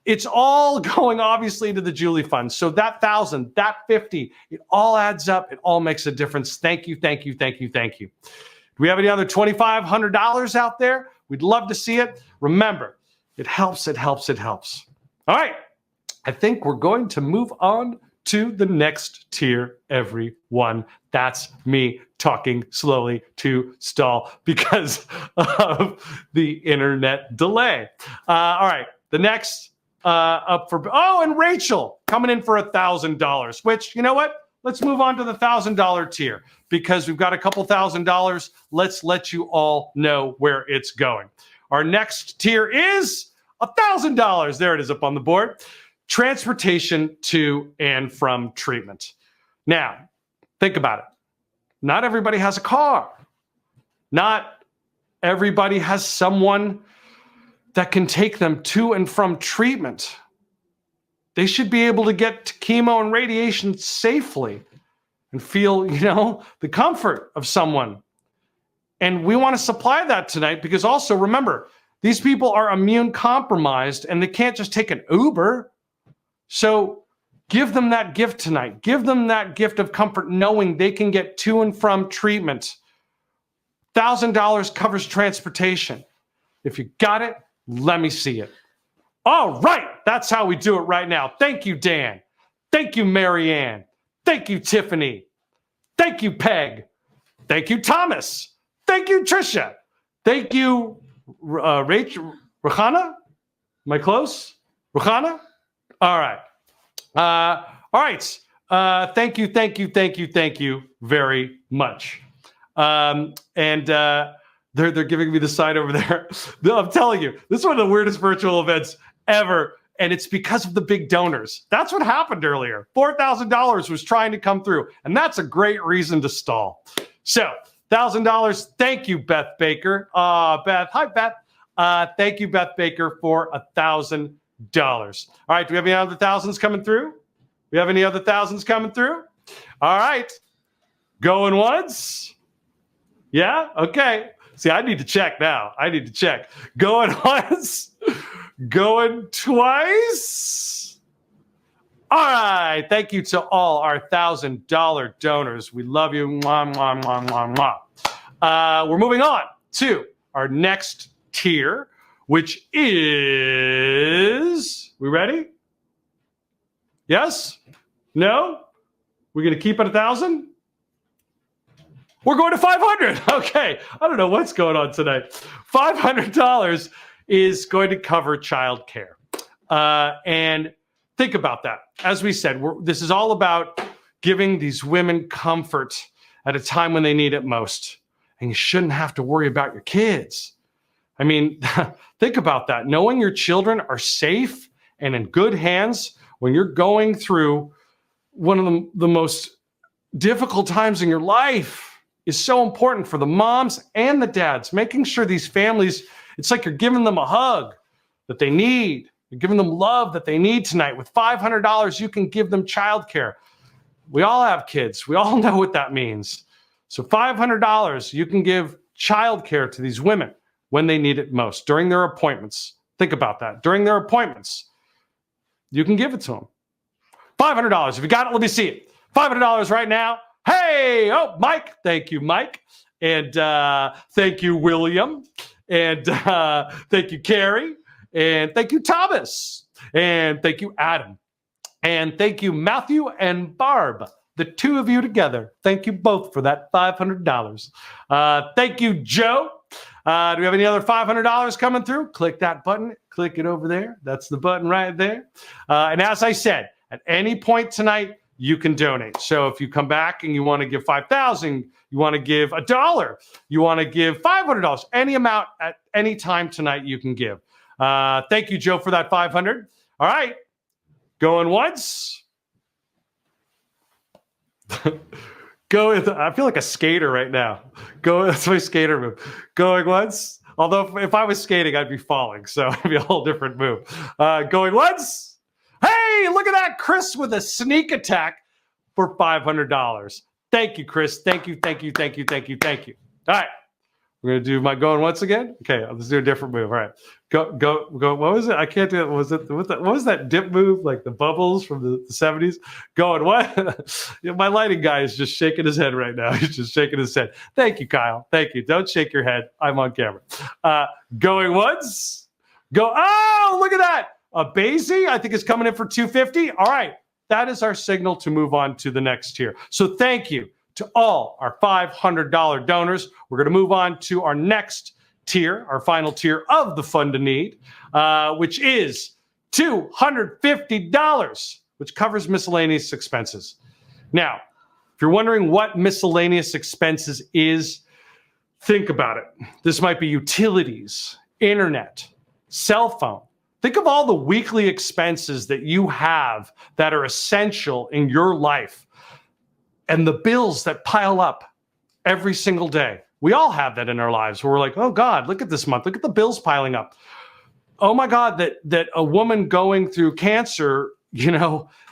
it's all going obviously to the Julie Fund. So that 1,000, that 50, it all adds up. It all makes a difference. Thank you, thank you, thank you, thank you. Do we have any other $2,500 out there? We'd love to see it. Remember, it helps, it helps, it helps. All right. I think we're going to move on to the next tier, everyone. That's me talking slowly to stall because of the internet delay. All right, the next up for, and Rachel coming in for $1,000, which, you know what? Let's move on to the $1,000 tier because we've got a couple $1,000. Let's let you all know where it's going. Our next tier is $1,000. There it is up on the board. Transportation to and from treatment. Now, think about it. Not everybody has a car. Not everybody has someone that can take them to and from treatment. They should be able to get to chemo and radiation safely and feel, the comfort of someone. And we want to supply that tonight because also remember, these people are immune compromised and they can't just take an Uber. So give them that gift tonight. Give them that gift of comfort knowing they can get to and from treatment. $1,000 covers transportation. If you got it, let me see it. All right, that's how we do it right now. Thank you, Dan. Thank you, Marianne. Thank you, Tiffany. Thank you, Peg. Thank you, Thomas. Thank you, Trisha. Thank you, Rachel. Rahana? Am I close? Rahana? All right. All right. Thank you very much. They're giving me the sign over there. I'm telling you, this is one of the weirdest virtual events ever, and it's because of the big donors. That's what happened earlier. $4,000 was trying to come through, and that's a great reason to stall. So, $1,000. Thank you, Beth Baker. Beth. Hi, Beth. Thank you, Beth Baker, for $1,000. All right, do we have any other thousands coming through? We have any other thousands coming through? All right. Going once? Yeah? Okay. See, I need to check now. Going once? Going twice? All right. Thank you to all our $1,000 donors. We love you. Mwah, mwah, mwah, mwah, mwah. We're moving on to our next tier, which is, we ready? Yes? No? We're going to keep it 1,000? We're going to 500. Okay. I don't know what's going on tonight. $500 is going to cover childcare. And think about that. As we said, this is all about giving these women comfort at a time when they need it most. And you shouldn't have to worry about your kids. I mean, think about that. Knowing your children are safe and in good hands when you're going through one of the most difficult times in your life is so important for the moms and the dads. Making sure these families, it's like you're giving them a hug that they need. You're giving them love that they need tonight. With $500, you can give them childcare. We all have kids. We all know what that means. So $500, you can give childcare to these women when they need it most, during their appointments. Think about that. During their appointments, you can give it to them. $500. If you got it, let me see it. $500 right now. Hey, Mike. Thank you, Mike. And thank you, William. And thank you, Carrie. And thank you, Thomas. And thank you, Adam. And thank you, Matthew and Barb. The two of you together. Thank you both for that $500. Thank you, Joe. Do we have any other $500 coming through? Click that button. Click it over there. That's the button right there. And as I said, at any point tonight, you can donate. So if you come back and you want to give $5,000, you want to give $1, you want to give $500, any amount at any time tonight you can give. Thank you, Joe, for that $500. All right. Going once. I feel like a skater right now. That's my skater move. Going once. Although if I was skating, I'd be falling. So it'd be a whole different move. Going once. Hey, look at that. Chris with a sneak attack for $500. Thank you, Chris. Thank you. All right. We're going to do my going once again. Okay, let's do a different move. All right. Go. What was it? I can't do it. What was that dip move? Like the bubbles from the 70s? Going what? My lighting guy is just shaking his head right now. He's just shaking his head. Thank you, Kyle. Thank you. Don't shake your head. I'm on camera. Going once. Go. Oh, look at that. A Basie, I think, is coming in for $250. All right. that is our signal to move on to the next tier. So thank you to all our $500 donors. We're going to move on to our next tier, our final tier of the Fund to Need, which is $250, which covers miscellaneous expenses. Now, if you're wondering what miscellaneous expenses is, think about it. This might be utilities, internet, cell phone. Think of all the weekly expenses that you have that are essential in your life and the bills that pile up every single day. We all have that in our lives where we're like, oh God, look at this month. Look at the bills piling up. Oh my God, that a woman going through cancer,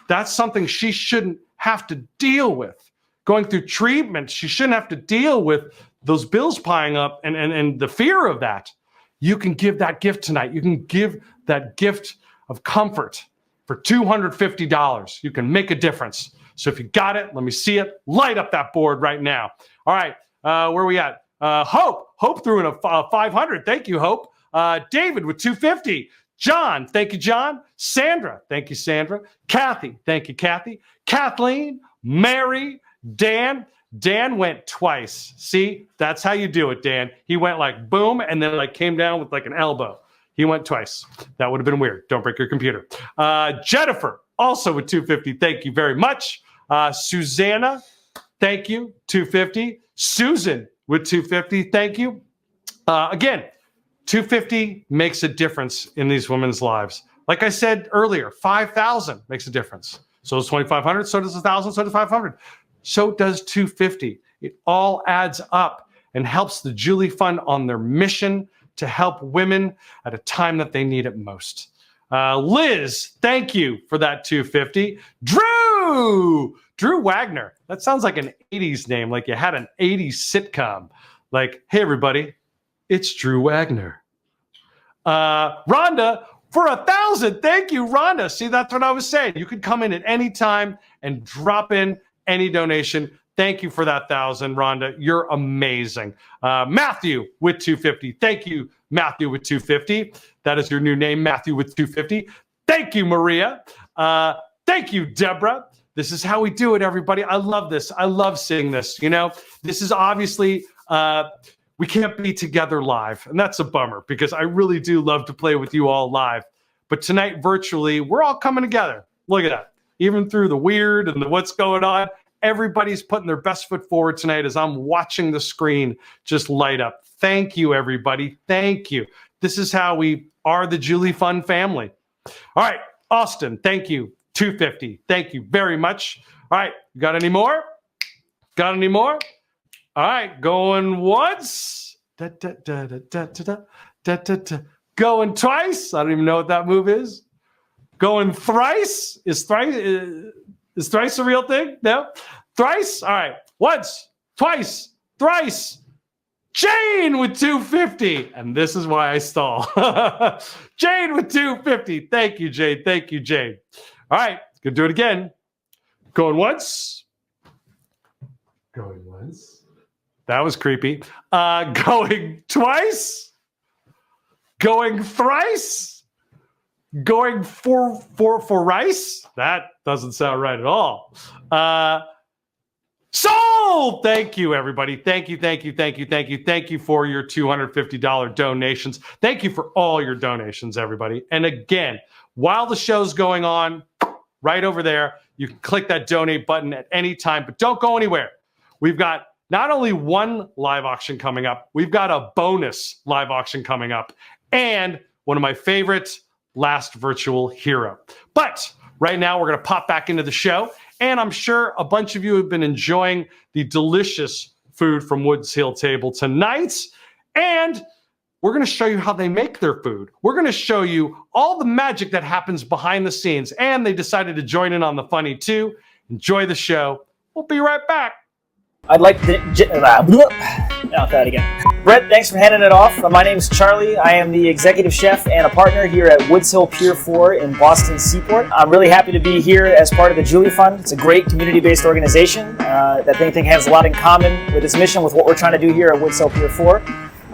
that's something she shouldn't have to deal with. Going through treatment, she shouldn't have to deal with those bills piling up and the fear of that. You can give that gift tonight. You can give that gift of comfort for $250. You can make a difference. So if you got it, let me see it. Light up that board right now. All right, where are we at? Hope threw in a 500. Thank you, Hope. David with 250. John, thank you, John. Sandra, thank you, Sandra. Kathy, thank you, Kathy. Kathleen, Mary, Dan. Dan went twice. See, that's how you do it, Dan. He went like boom and then like came down with like an elbow. He went twice. That would have been weird. Don't break your computer. Jennifer, also with 250. Thank you very much. Susanna, thank you, 250. Susan with 250. Thank you. Again, 250 makes a difference in these women's lives. Like I said earlier, 5,000 makes a difference. So does 2,500, so does 1,000, so does 500. So does 250. It all adds up and helps the Julie Fund on their mission to help women at a time that they need it most. Liz, thank you for that 250. Drew Wagner. That sounds like an 80s name, like you had an 80s sitcom. Like, hey, everybody, it's Drew Wagner. Rhonda, for 1,000. Thank you, Rhonda. See, that's what I was saying. You could come in at any time and drop in any donation. Thank you for that 1,000, Rhonda. You're amazing. Matthew with 250. Thank you, Matthew with 250. That is your new name, Matthew with 250. Thank you, Maria. Thank you, Deborah. This is how we do it, everybody. I love this. I love seeing this. This is obviously, we can't be together live. And that's a bummer because I really do love to play with you all live. But tonight, virtually, we're all coming together. Look at that. Even through the weird and the what's going on, everybody's putting their best foot forward tonight as I'm watching the screen just light up. Thank you, everybody. Thank you. This is how we are the Julie Fund family. All right, Austin, thank you. 250. Thank you very much. All right, you got any more? Got any more? All right, going once. Going twice. I don't even know what that move is. Going thrice? Is thrice a real thing? No? Thrice? All right. Once, twice, thrice. Jane with 250. And this is why I stall. Jane with 250. Thank you, Jane. Thank you, Jane. All right. Gonna do it again. Going once. Going once. That was creepy. Going twice. Going thrice. Going for rice? That doesn't sound right at all. Sold! Thank you, everybody. Thank you for your $250 donations. Thank you for all your donations, everybody. And again, while the show's going on, right over there, you can click that donate button at any time, but don't go anywhere. We've got not only one live auction coming up, we've got a bonus live auction coming up, and one of my favorites, Last Virtual Hero. But right now, we're going to pop back into the show, and I'm sure a bunch of you have been enjoying the delicious food from Woods Hill Table tonight, and we're going to show you how they make their food. We're going to show you all the magic that happens behind the scenes, and they decided to join in on the funny too. Enjoy the show. We'll be right back. I'd like to... I'll try it again. Brett, thanks for handing it off. My name is Charlie. I am the executive chef and a partner here at Woods Hill Pier 4 in Boston Seaport. I'm really happy to be here as part of the Julie Fund. It's a great community-based organization that I think has a lot in common with its mission with what we're trying to do here at Woods Hill Pier 4.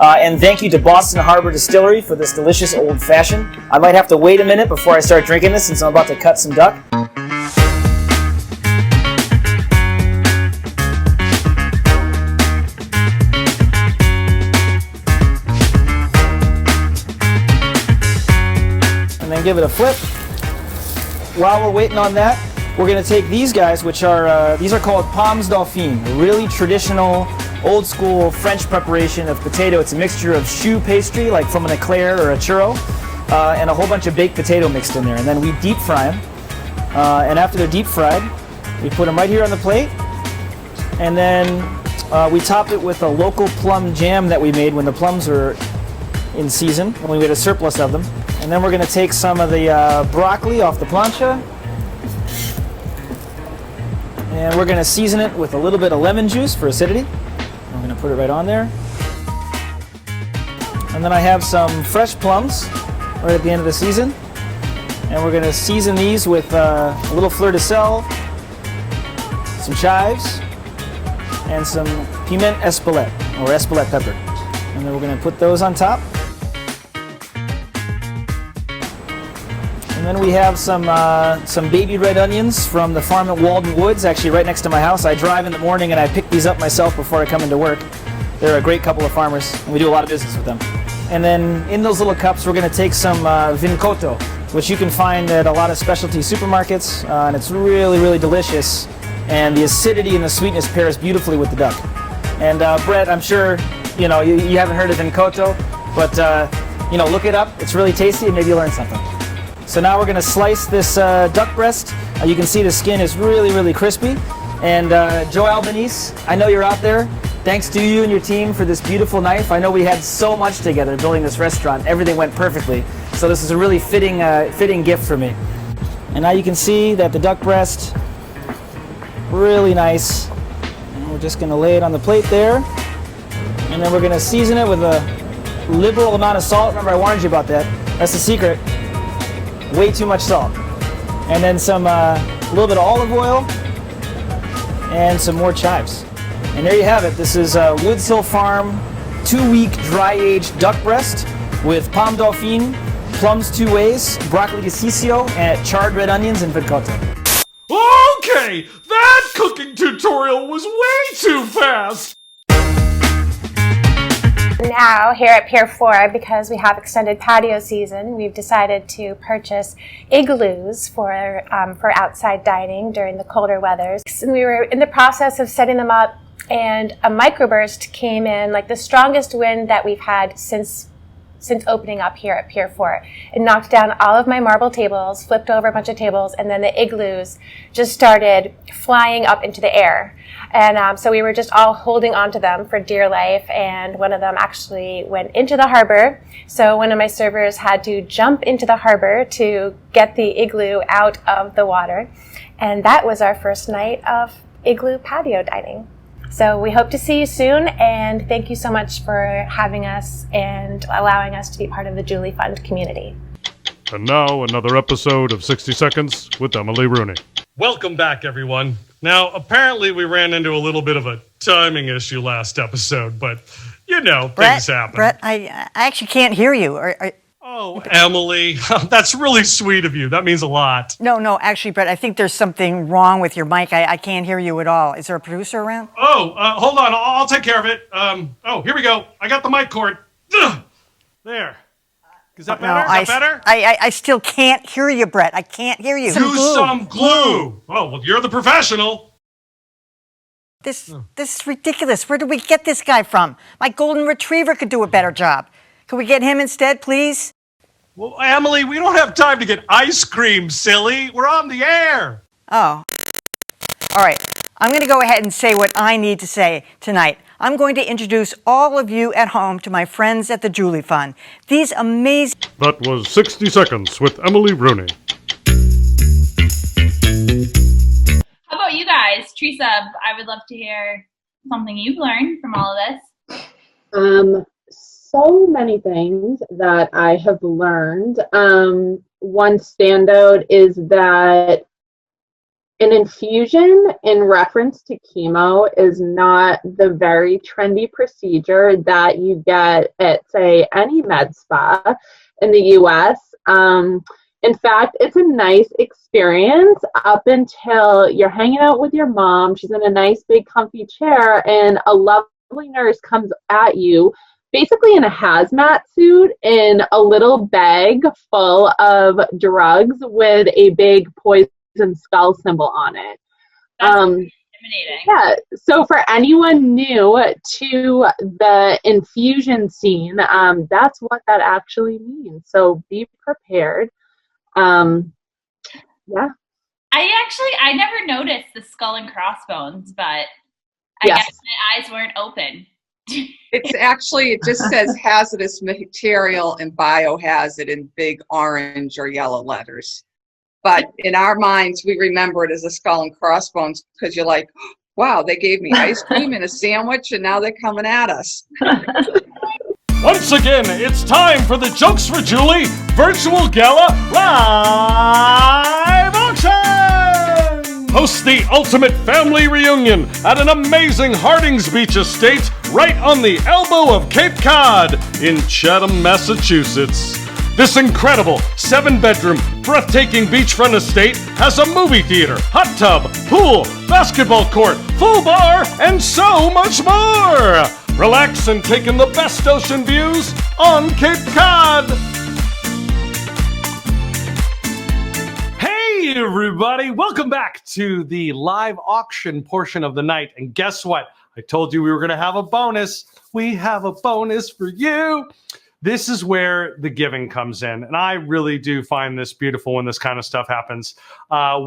And thank you to Boston Harbor Distillery for this delicious old fashioned. I might have to wait a minute before I start drinking this since I'm about to cut some duck. give it a flip. While we're waiting on that, we're going to take these guys, which are these are called pommes dauphine, a really traditional, old school French preparation of potato. It's a mixture of choux pastry, like from an eclair or a churro, and a whole bunch of baked potato mixed in there. And then we deep fry them. And after they're deep fried, we put them right here on the plate. And then we top it with a local plum jam that we made when the plums were in season, when we had a surplus of them. And then we're going to take some of the broccoli off the plancha. And we're going to season it with a little bit of lemon juice for acidity. I'm going to put it right on there. And then I have some fresh plums right at the end of the season. And we're going to season these with a little fleur de sel, some chives, and some piment espelette, or espelette pepper. And then we're going to put those on top. And then we have some baby red onions from the farm at Walden Woods, actually right next to my house. I drive in the morning and I pick these up myself before I come into work. They're a great couple of farmers, and we do a lot of business with them. And then in those little cups, we're going to take some vincotto, which you can find at a lot of specialty supermarkets, and it's really, really delicious. And the acidity and the sweetness pairs beautifully with the duck. And Brett, I'm sure you haven't heard of vincotto, but look it up. It's really tasty, and maybe you'll learn something. So now we're going to slice this duck breast. You can see the skin is really, really crispy. And Joe Albanese, I know you're out there. Thanks to you and your team for this beautiful knife. I know we had so much together building this restaurant. Everything went perfectly. So this is a really fitting gift for me. And now you can see that the duck breast, really nice. And we're just going to lay it on the plate there. And then we're going to season it with a liberal amount of salt. Remember, I warned you about that. That's the secret. Way too much salt. And then some little bit of olive oil and some more chives. And there you have it. This is Woods Hill Farm 2-week dry-aged duck breast with pomme dauphine, plums two ways, broccoli cassisio, and charred red onions and vincotto. Okay, that cooking tutorial was way too fast. Now, here at Pier 4, because we have extended patio season, we've decided to purchase igloos for outside dining during the colder weathers. And we were in the process of setting them up, and a microburst came in, like the strongest wind that we've had since opening up here at Pier 4. It knocked down all of my marble tables, flipped over a bunch of tables, and then the igloos just started flying up into the air. And so we were just all holding onto them for dear life, and one of them actually went into the harbor. So one of my servers had to jump into the harbor to get the igloo out of the water. And that was our first night of igloo patio dining. So we hope to see you soon, and thank you so much for having us and allowing us to be part of the Julie Fund community. And now another episode of 60 Seconds with Emily Rooney. Welcome back, everyone. Now, apparently we ran into a little bit of a timing issue last episode, but things happen. Brett, I actually can't hear you. Oh, Emily, that's really sweet of you. That means a lot. No, actually, Brett, I think there's something wrong with your mic. I can't hear you at all. Is there a producer around? Oh, hold on. I'll take care of it. Here we go. I got the mic cord. Ugh. There. Is that better? Is that better? I still can't hear you, Brett. I can't hear you. Use some glue. Oh, well, you're the professional. This is ridiculous. Where did we get this guy from? My golden retriever could do a better job. Can we get him instead, please? Well, Emily, we don't have time to get ice cream, silly. We're on the air. Oh. All right. I'm going to go ahead and say what I need to say tonight. I'm going to introduce all of you at home to my friends at the Julie Fund. These amazing... That was 60 Seconds with Emily Rooney. How about you guys? Teresa, I would love to hear something you've learned from all of this. So many things that I have learned. One standout is that an infusion in reference to chemo is not the very trendy procedure that you get at, say, any med spa in the US. In fact, it's a nice experience up until you're hanging out with your mom. She's in a nice, big, comfy chair, and a lovely nurse comes at you basically in a hazmat suit in a little bag full of drugs with a big poison skull symbol on it. Intimidating. Yeah, so for anyone new to the infusion scene, that's what that actually means. So be prepared. Yeah. I never noticed the skull and crossbones, but I Yes. guess my eyes weren't open. It just says hazardous material and biohazard in big orange or yellow letters. But in our minds, we remember it as a skull and crossbones because you're like, wow, they gave me ice cream and a sandwich and now they're coming at us. Once again, it's time for the Jokes for Julie Virtual Gala Live Auction! Host the ultimate family reunion at an amazing Hardings Beach estate right on the elbow of Cape Cod in Chatham, Massachusetts. This incredible 7-bedroom, breathtaking beachfront estate has a movie theater, hot tub, pool, basketball court, full bar, and so much more! Relax and take in the best ocean views on Cape Cod! Hey everybody, welcome back to the live auction portion of the night. And guess what? I told you we were going to have a bonus. We have a bonus for you. This is where the giving comes in. And I really do find this beautiful when this kind of stuff happens.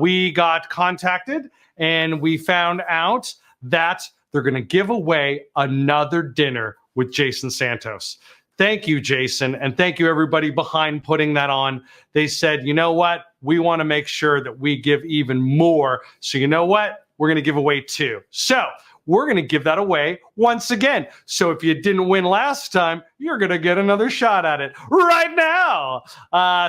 We got contacted and we found out that they're going to give away another dinner with Jason Santos. Thank you, Jason. And thank you, everybody behind putting that on. They said, you know what? We want to make sure that we give even more. So you know what? We're going to give away 2. So we're going to give that away once again. So if you didn't win last time, you're going to get another shot at it right now.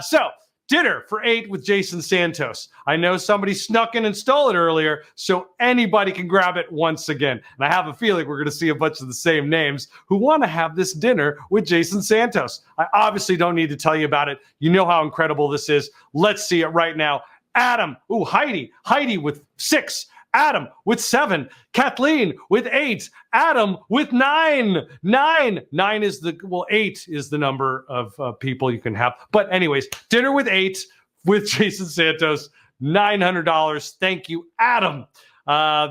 So dinner for 8 with Jason Santos. I know somebody snuck in and stole it earlier, so anybody can grab it once again. And I have a feeling we're going to see a bunch of the same names who want to have this dinner with Jason Santos. I obviously don't need to tell you about it. You know how incredible this is. Let's see it right now. Adam, Heidi with 6. Adam with 7, Kathleen with 8, Adam with 9. 9 is 8 is the number of people you can have. But anyways, dinner with 8 with Jason Santos, $900. Thank you, Adam.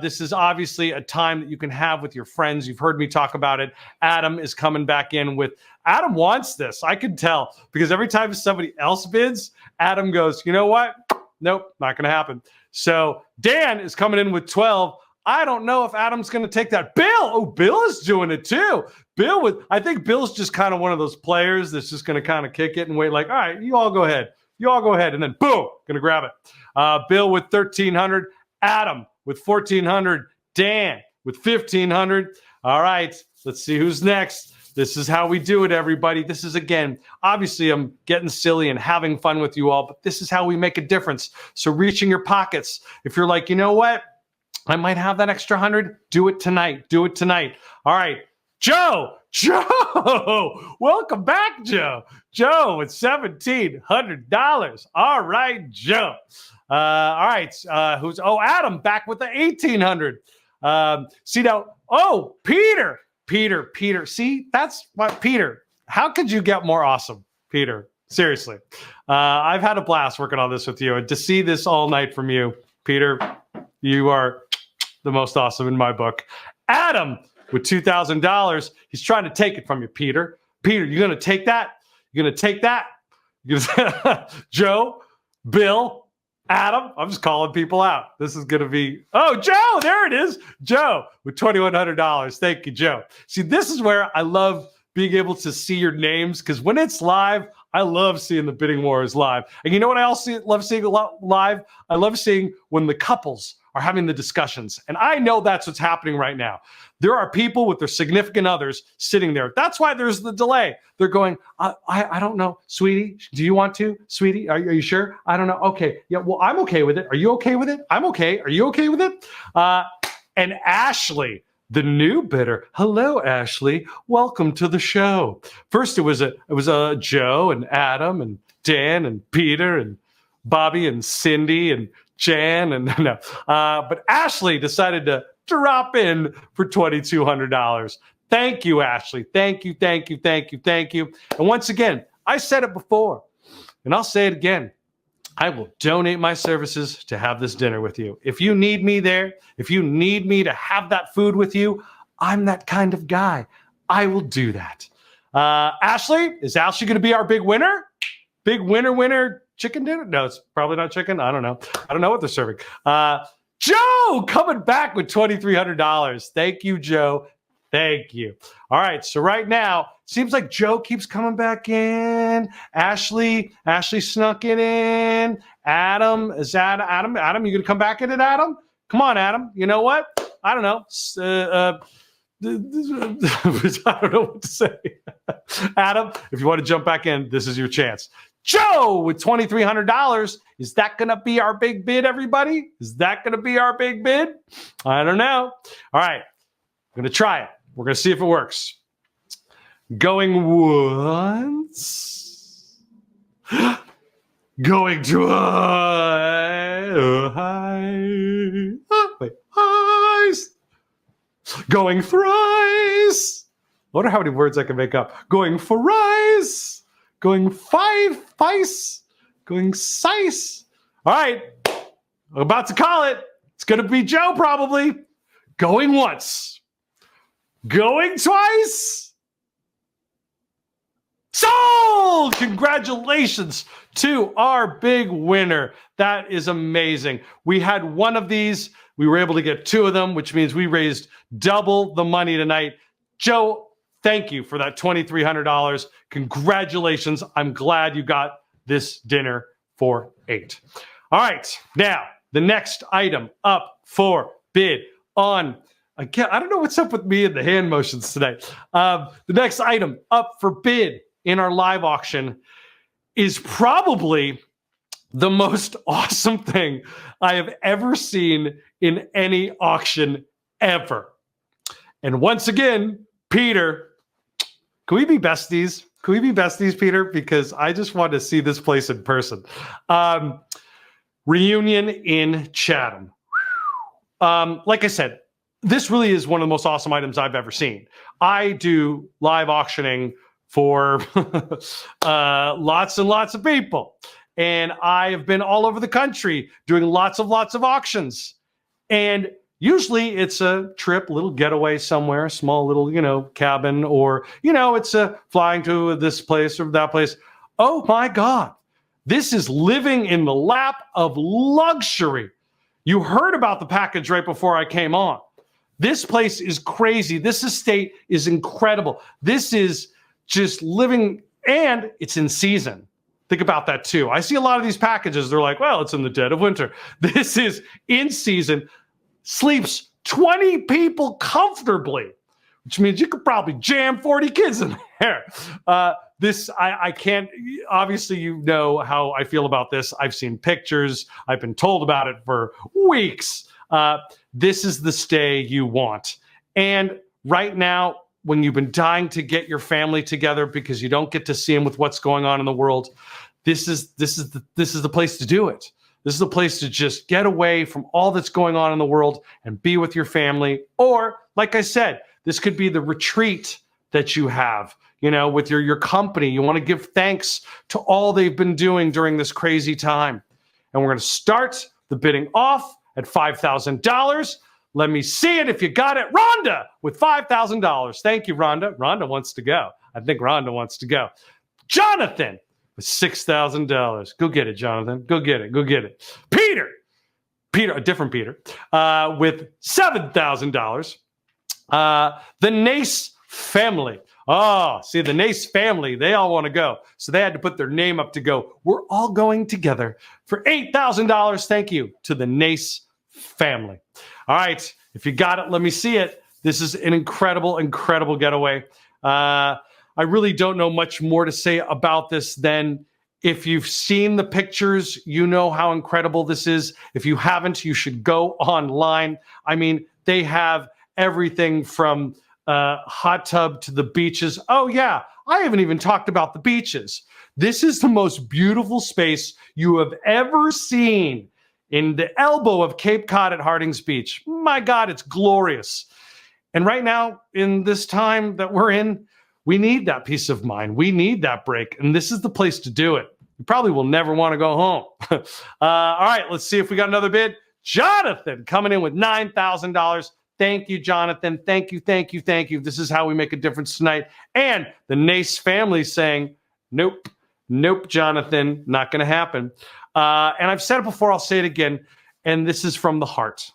This is obviously a time that you can have with your friends. You've heard me talk about it. Adam is coming back in with, Adam wants this. I can tell because every time somebody else bids, Adam goes, you know what? Nope, not going to happen. So Dan is coming in with 12. I don't know if Adam's going to take that. Bill is doing it too. I think Bill's just kind of one of those players that's just going to kind of kick it and wait like, all right, you all go ahead. And then boom, going to grab it. Bill with 1,300. Adam with 1,400. Dan with 1,500. All right, let's see who's next. This is how we do it, everybody. This is, again, obviously I'm getting silly and having fun with you all, but this is how we make a difference. So reach in your pockets. If you're like, you know what? I might have that extra 100. Do it tonight. All right. Joe. Welcome back, Joe. Joe with $1,700. All right, Joe. All right. Adam back with the 1,800. See now, Peter. See, that's what Peter. How could you get more awesome, Peter? Seriously. I've had a blast working on this with you. And to see this all night from you, Peter, you are the most awesome in my book. Adam with $2,000. He's trying to take it from you, Peter. Peter, you going to take that? Joe, Bill, Adam, I'm just calling people out. This is going to be, Joe, there it is. Joe with $2,100. Thank you, Joe. See, this is where I love being able to see your names because when it's live, I love seeing the bidding wars live. And you know what I also love seeing live? I love seeing when the couples are having the discussions. And I know that's what's happening right now. There are people with their significant others sitting there. That's why there's the delay. They're going, I don't know, sweetie, do you want to? Sweetie, are you sure? I don't know. Okay. Yeah, well, I'm okay with it. Are you okay with it? I'm okay. Are you okay with it? And Ashley, the new bidder. Hello, Ashley. Welcome to the show. First, it was Joe and Adam and Dan and Peter and Bobby and Cindy and Jan and but Ashley decided to drop in for $2,200. Thank you, Ashley. Thank you, thank you, thank you, thank you. And once again, I said it before, and I'll say it again. I will donate my services to have this dinner with you. If you need me there, if you need me to have that food with you, I'm that kind of guy. I will do that. Ashley, is Ashley going to be our big winner? Big winner chicken dinner? No, it's probably not chicken. I don't know. I don't know what they're serving. Joe coming back with $2,300. Thank you, Joe. Thank you. All right, so right now, seems like Joe keeps coming back in. Ashley snuck it in. Adam, you gonna come back in it, Adam? Come on, Adam. You know what? I don't know. I don't know what to say. Adam, if you want to jump back in, this is your chance. Joe with $2,300. Is that going to be our big bid, everybody? Is that going to be our big bid? I don't know. All right. I'm going to try it. We're going to see if it works. Going once. Going twice. Going thrice. I wonder how many words I can make up. Going thrice. Going five-fice. Going sice. All right. I'm about to call it. It's going to be Joe probably. Going once. Going twice. Sold! Congratulations to our big winner. That is amazing. We had one of these. We were able to get two of them, which means we raised double the money tonight. Joe, thank you for that $2,300. Congratulations. I'm glad you got this dinner for 8. All right. Now, the next item up for bid on, again, I don't know what's up with me and the hand motions today. The next item up for bid in our live auction is probably the most awesome thing I have ever seen in any auction ever. And once again, Peter, can we be besties? Can we be besties, Peter? Because I just want to see this place in person. Reunion in Chatham. Like I said, this really is one of the most awesome items I've ever seen. I do live auctioning for lots and lots of people. And I have been all over the country doing lots of auctions. And usually it's a trip, little getaway somewhere, small little, cabin, or, it's a flying to this place or that place. Oh my God. This is living in the lap of luxury. You heard about the package right before I came on. This place is crazy. This estate is incredible. This is just living, and it's in season. Think about that too. I see a lot of these packages. They're like, well, it's in the dead of winter. This is in season. Sleeps 20 people comfortably, which means you could probably jam 40 kids in there. I can't, obviously you know how I feel about this. I've seen pictures. I've been told about it for weeks. This is the stay you want. And right now, when you've been dying to get your family together because you don't get to see them with what's going on in the world, this is the place to do it. This is the place to just get away from all that's going on in the world and be with your family. Or, like I said, this could be the retreat that you have, with your company. You want to give thanks to all they've been doing during this crazy time. And we're going to start the bidding off at $5,000. Let me see it if you got it. Rhonda with $5,000. Thank you, Rhonda. Rhonda wants to go. I think Rhonda wants to go. Jonathan with $6,000. Go get it, Jonathan. Go get it. Go get it. Peter, a different Peter, with $7,000. The Nace family. Oh, see, the Nace family, they all want to go. So they had to put their name up to go. We're all going together for $8,000. Thank you to the Nace family. All right, if you got it, let me see it. This is an incredible, incredible getaway. I really don't know much more to say about this than if you've seen the pictures, you know how incredible this is. If you haven't, you should go online. I mean, they have everything from hot tub to the beaches. Oh, yeah, I haven't even talked about the beaches. This is the most beautiful space you have ever seen in the elbow of Cape Cod at Hardings Beach. My God, it's glorious. And right now, in this time that we're in, we need that peace of mind. We need that break. And this is the place to do it. You probably will never want to go home. All right, let's see if we got another bid. Jonathan coming in with $9,000. Thank you, Jonathan. Thank you, thank you, thank you. This is how we make a difference tonight. And the Nace family saying, nope, nope, Jonathan, not going to happen. And I've said it before, I'll say it again. And this is from the heart.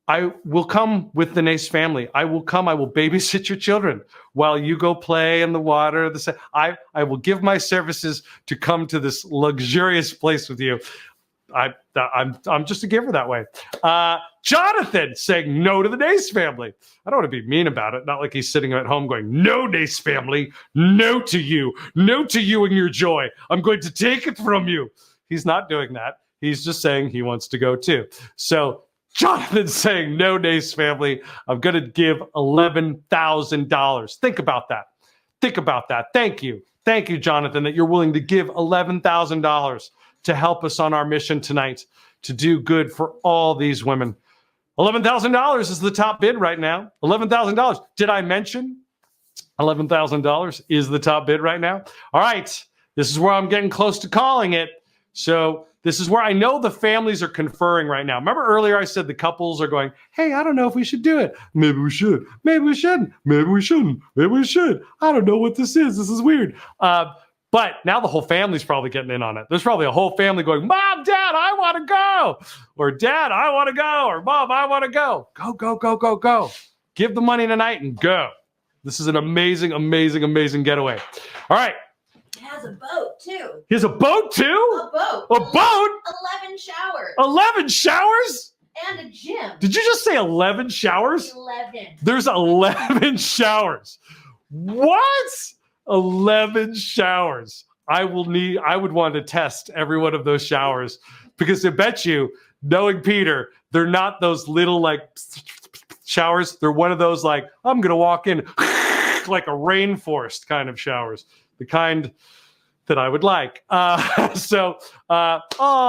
I will come with the Nace family. I will come. I will babysit your children while you go play in the water. I will give my services to come to this luxurious place with you. I'm just a giver that way. Jonathan saying no to the Nace family. I don't want to be mean about it. Not like he's sitting at home going, no, Nace family, no to you and your joy. I'm going to take it from you. He's not doing that. He's just saying he wants to go too. So Jonathan's saying, no, Nace family, I'm going to give $11,000. Think about that. Think about that. Thank you. Thank you, Jonathan, that you're willing to give $11,000 to help us on our mission tonight to do good for all these women. $11,000 is the top bid right now. $11,000. Did I mention $11,000 is the top bid right now? All right. This is where I'm getting close to calling it. So this is where I know the families are conferring right now. Remember earlier I said the couples are going, hey, I don't know if we should do it. Maybe we should. Maybe we shouldn't. Maybe we shouldn't. Maybe we should. I don't know what this is. This is weird. But now the whole family's probably getting in on it. There's probably a whole family going, Mom, Dad, I want to go. Or Dad, I want to go. Or Mom, I want to go. Go, go, go, go, go. Give the money tonight and go. This is an amazing, amazing, amazing getaway. All right. It has a boat, too. He has a boat, too? A boat. A boat? 11 showers. 11 showers? And a gym. Did you just say 11 showers? 11. There's 11 showers. What? 11 showers. I would want to test every one of those showers because I bet you, knowing Peter, they're not those little like showers. They're one of those like, I'm going to walk in like a rainforest kind of showers. The kind that I would like. Oh,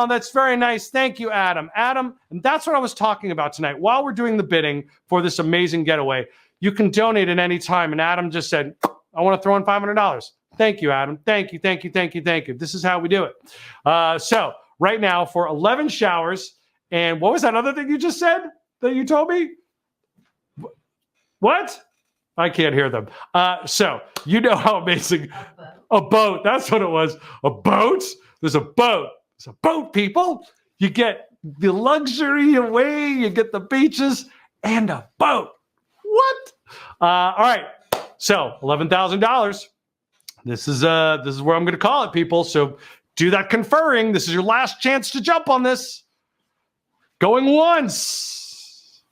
that's very nice. Thank you, Adam. Adam, and that's what I was talking about tonight. While we're doing the bidding for this amazing getaway, you can donate at any time. And Adam just said, I want to throw in $500. Thank you, Adam. Thank you, thank you, thank you, thank you. This is how we do it. So right now for 11 showers, and what was that other thing you just said that you told me? What? I can't hear them. So you know how amazing a boat. That's what it was. A boat. There's a boat. There's a boat, people. You get the luxury away. You get the beaches and a boat. What? All right. So $11,000. This is where I'm going to call it, people. So do that conferring. This is your last chance to jump on this. Going once.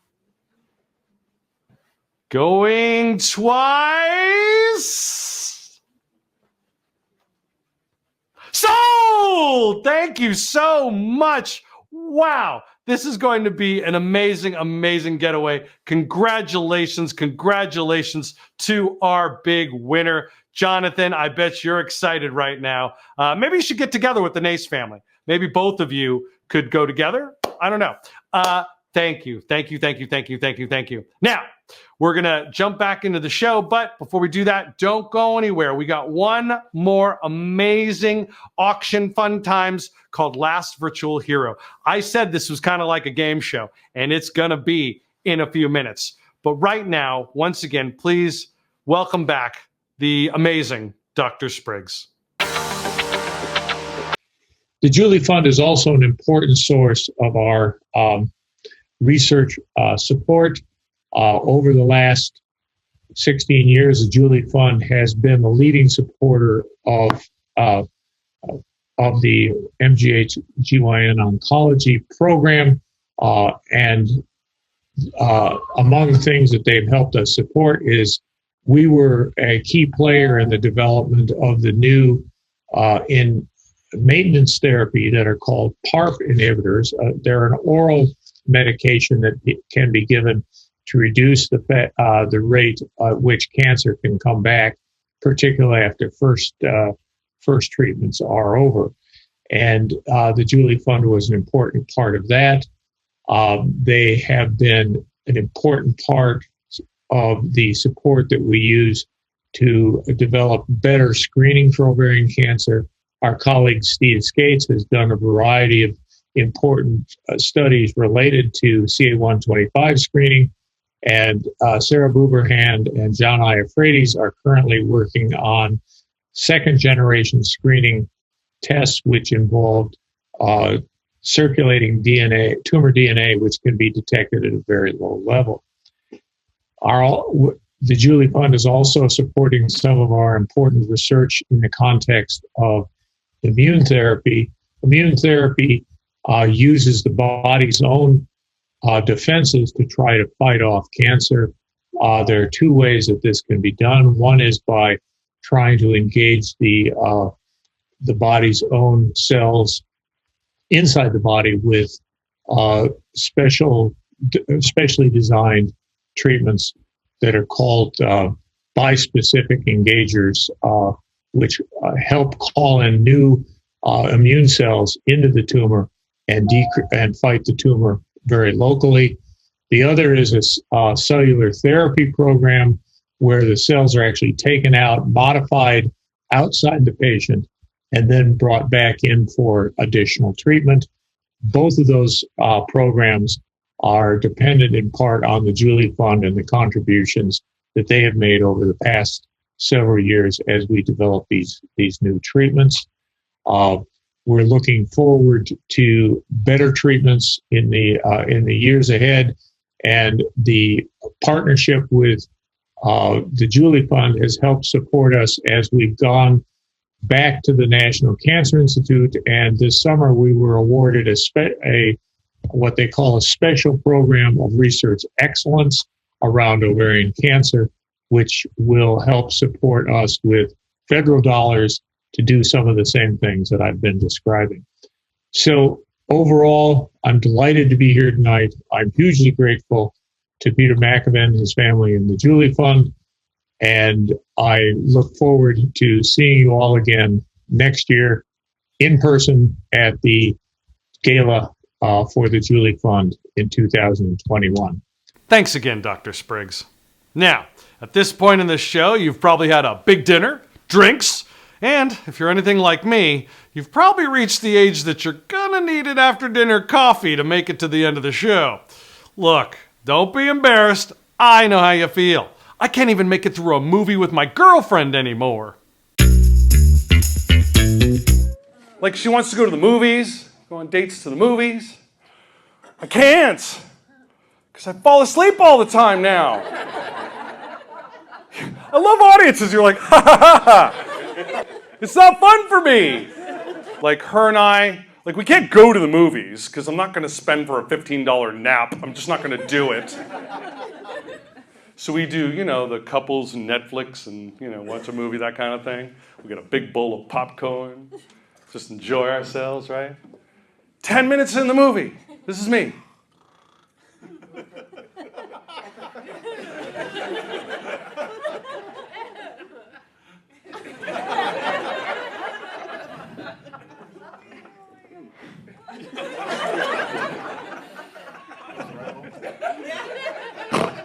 Going twice. Sold! Thank you so much. Wow. This is going to be an amazing, amazing getaway. Congratulations. Congratulations to our big winner. Jonathan, I bet you're excited right now. Maybe you should get together with the Nace family. Maybe both of you could go together. I don't know. Thank you. Thank you. Thank you. Thank you. Thank you. Thank you. Now, we're going to jump back into the show. But before we do that, don't go anywhere. We got one more amazing auction fun times called Last Virtual Hero. I said this was kind of like a game show, and it's going to be in a few minutes. But right now, once again, please welcome back the amazing Dr. Spriggs. The Julie Fund is also an important source of our research support. Over the last 16 years, the Julie Fund has been the leading supporter of the MGH-GYN oncology program. And among the things that they've helped us support is we were a key player in the development of the new in maintenance therapy that are called PARP inhibitors. They're an oral medication that can be given to reduce the rate at which cancer can come back, particularly after first treatments are over. And the Julie Fund was an important part of that. They have been an important part of the support that we use to develop better screening for ovarian cancer. Our colleague Steve Skates has done a variety of important studies related to CA125 screening, and Sarah Buberhand and John Iafrades are currently working on second generation screening tests, which involved circulating DNA, tumor DNA, which can be detected at a very low level. The Julie Fund is also supporting some of our important research in the context of immune therapy. Immune therapy uses the body's own defenses to try to fight off cancer. There are two ways that this can be done. One is by trying to engage the body's own cells inside the body with specially designed treatments that are called bispecific engagers, which help call in new immune cells into the tumor and fight the tumor very locally. The other is a cellular therapy program where the cells are actually taken out, modified outside the patient, and then brought back in for additional treatment. Both of those programs are dependent in part on the Julie Fund and the contributions that they have made over the past several years as we develop these new treatments. We're looking forward to better treatments in the years ahead, and the partnership with the Julie Fund has helped support us as we've gone back to the National Cancer Institute, and this summer we were awarded what they call a special program of research excellence around ovarian cancer, which will help support us with federal dollars to do some of the same things that I've been describing. So overall, I'm delighted to be here tonight. I'm hugely grateful to Peter McAven and his family and the Julie Fund, and I look forward to seeing you all again next year in person at the gala for the Julie Fund in 2021. Thanks again, Dr. Spriggs. Now, at this point in the show, you've probably had a big dinner, drinks, and if you're anything like me, you've probably reached the age that you're gonna need an after-dinner coffee to make it to the end of the show. Look, don't be embarrassed. I know how you feel. I can't even make it through a movie with my girlfriend anymore. Like, she wants to go to the movies, go on dates to the movies. I can't, because I fall asleep all the time now. I love audiences. You're like, ha ha ha ha. It's not fun for me. Like, her and I, we can't go to the movies because I'm not going to spend for a $15 nap. I'm just not going to do it. So we do, the couples and Netflix and, watch a movie, that kind of thing. We get a big bowl of popcorn, just enjoy ourselves, right? 10 minutes in the movie. This is me.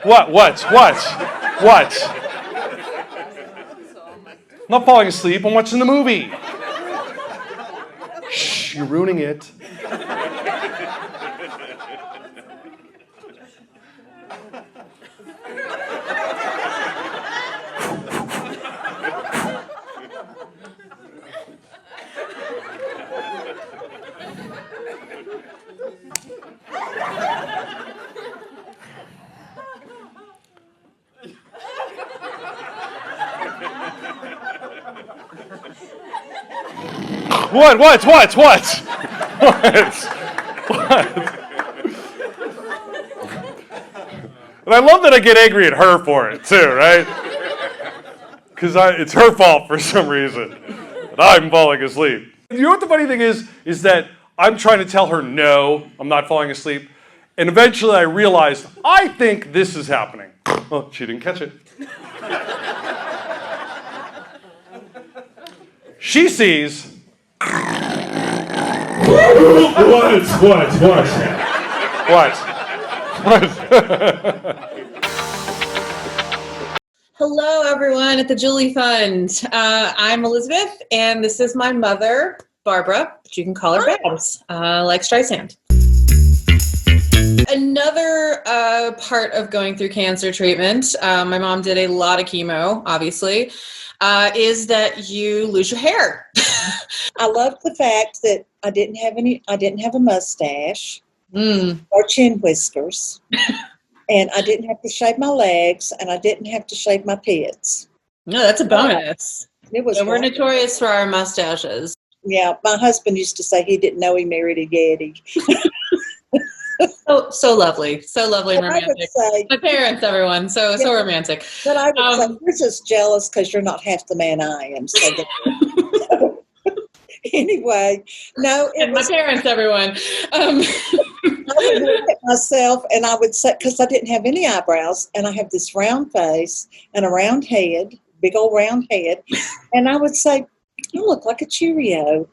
What? I'm not falling asleep. I'm watching the movie. Shh, you're ruining it. What? And I love that I get angry at her for it too, right? Because it's her fault for some reason that I'm falling asleep. You know what the funny thing is that I'm trying to tell her no, I'm not falling asleep, and eventually I realized I think this is happening. Oh, she didn't catch it. She sees. What? Hello, everyone at the Julie Fund. I'm Elizabeth, and this is my mother, Barbara, but you can call her Babs, like Streisand. Another part of going through cancer treatment, my mom did a lot of chemo, obviously, is that you lose your hair. I loved the fact that I didn't have a mustache or chin whiskers. And I didn't have to shave my legs, and I didn't have to shave my pits. No, that's a bonus. It was. And we're notorious for our mustaches. Yeah, my husband used to say he didn't know he married a Yeti. So lovely. So lovely and And I would romantic. say- My parents, everyone. So romantic. But I would say you're just jealous because you're not half the man I am. So anyway, no. And my parents, everyone. I would look at myself and I would say, because I didn't have any eyebrows, and I have this round face and a round head, big old round head, and I would say, I look like a Cheerio.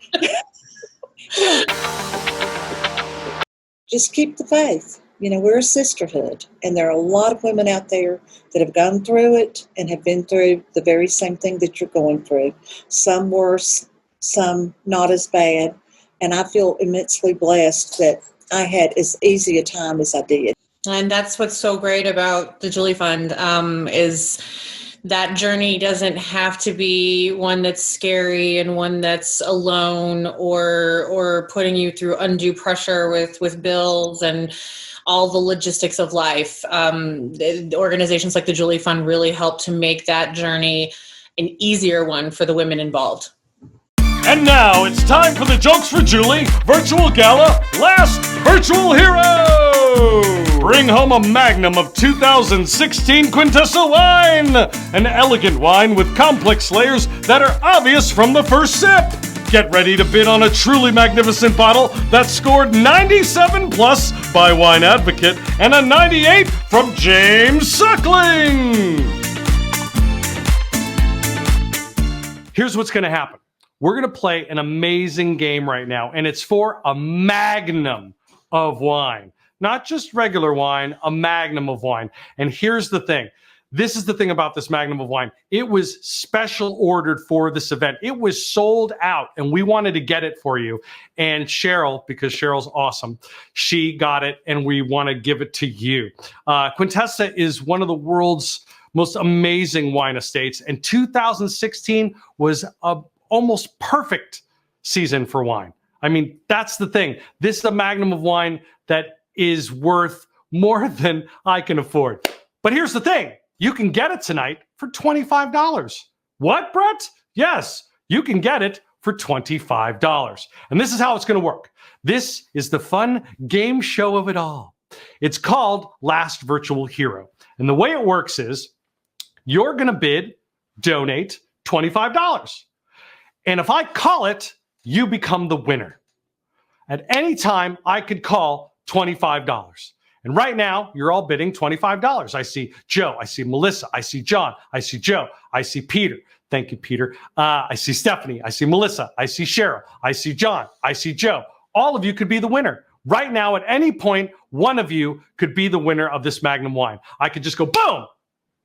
Just keep the faith. You know, we're a sisterhood, and there are a lot of women out there that have gone through it and have been through the very same thing that you're going through. Some worse, some not as bad, and I feel immensely blessed that I had as easy a time as I did. And that's what's so great about the Julie Fund, is that journey doesn't have to be one that's scary and one that's alone or putting you through undue pressure with bills and all the logistics of life. Organizations like the Julie Fund really help to make that journey an easier one for the women involved. And now it's time for the Jokes for Julie Virtual Gala Last Virtual Hero! Bring home a magnum of 2016 Quintessa wine! An elegant wine with complex layers that are obvious from the first sip! Get ready to bid on a truly magnificent bottle that scored 97 plus by Wine Advocate and a 98 from James Suckling! Here's what's going to happen. We're going to play an amazing game right now, and it's for a magnum of wine. Not just regular wine, a magnum of wine. And here's the thing. This is the thing about this magnum of wine. It was special ordered for this event. It was sold out, and we wanted to get it for you. And Cheryl, because Cheryl's awesome, she got it, and we want to give it to you. Quintessa is one of the world's most amazing wine estates, and 2016 was a almost perfect season for wine. I mean, that's the thing. This is a magnum of wine that is worth more than I can afford. But here's the thing. You can get it tonight for $25. What, Brett? Yes, you can get it for $25. And this is how it's going to work. This is the fun game show of it all. It's called Last Virtual Hero. And the way it works is you're going to bid, donate $25. And if I call it, you become the winner. At any time, I could call $25. And right now, you're all bidding $25. I see Joe, I see Melissa, I see John, I see Joe, I see Peter. Thank you, Peter. I see Stephanie, I see Melissa, I see Cheryl, I see John, I see Joe. All of you could be the winner. Right now, at any point, one of you could be the winner of this Magnum wine. I could just go, boom,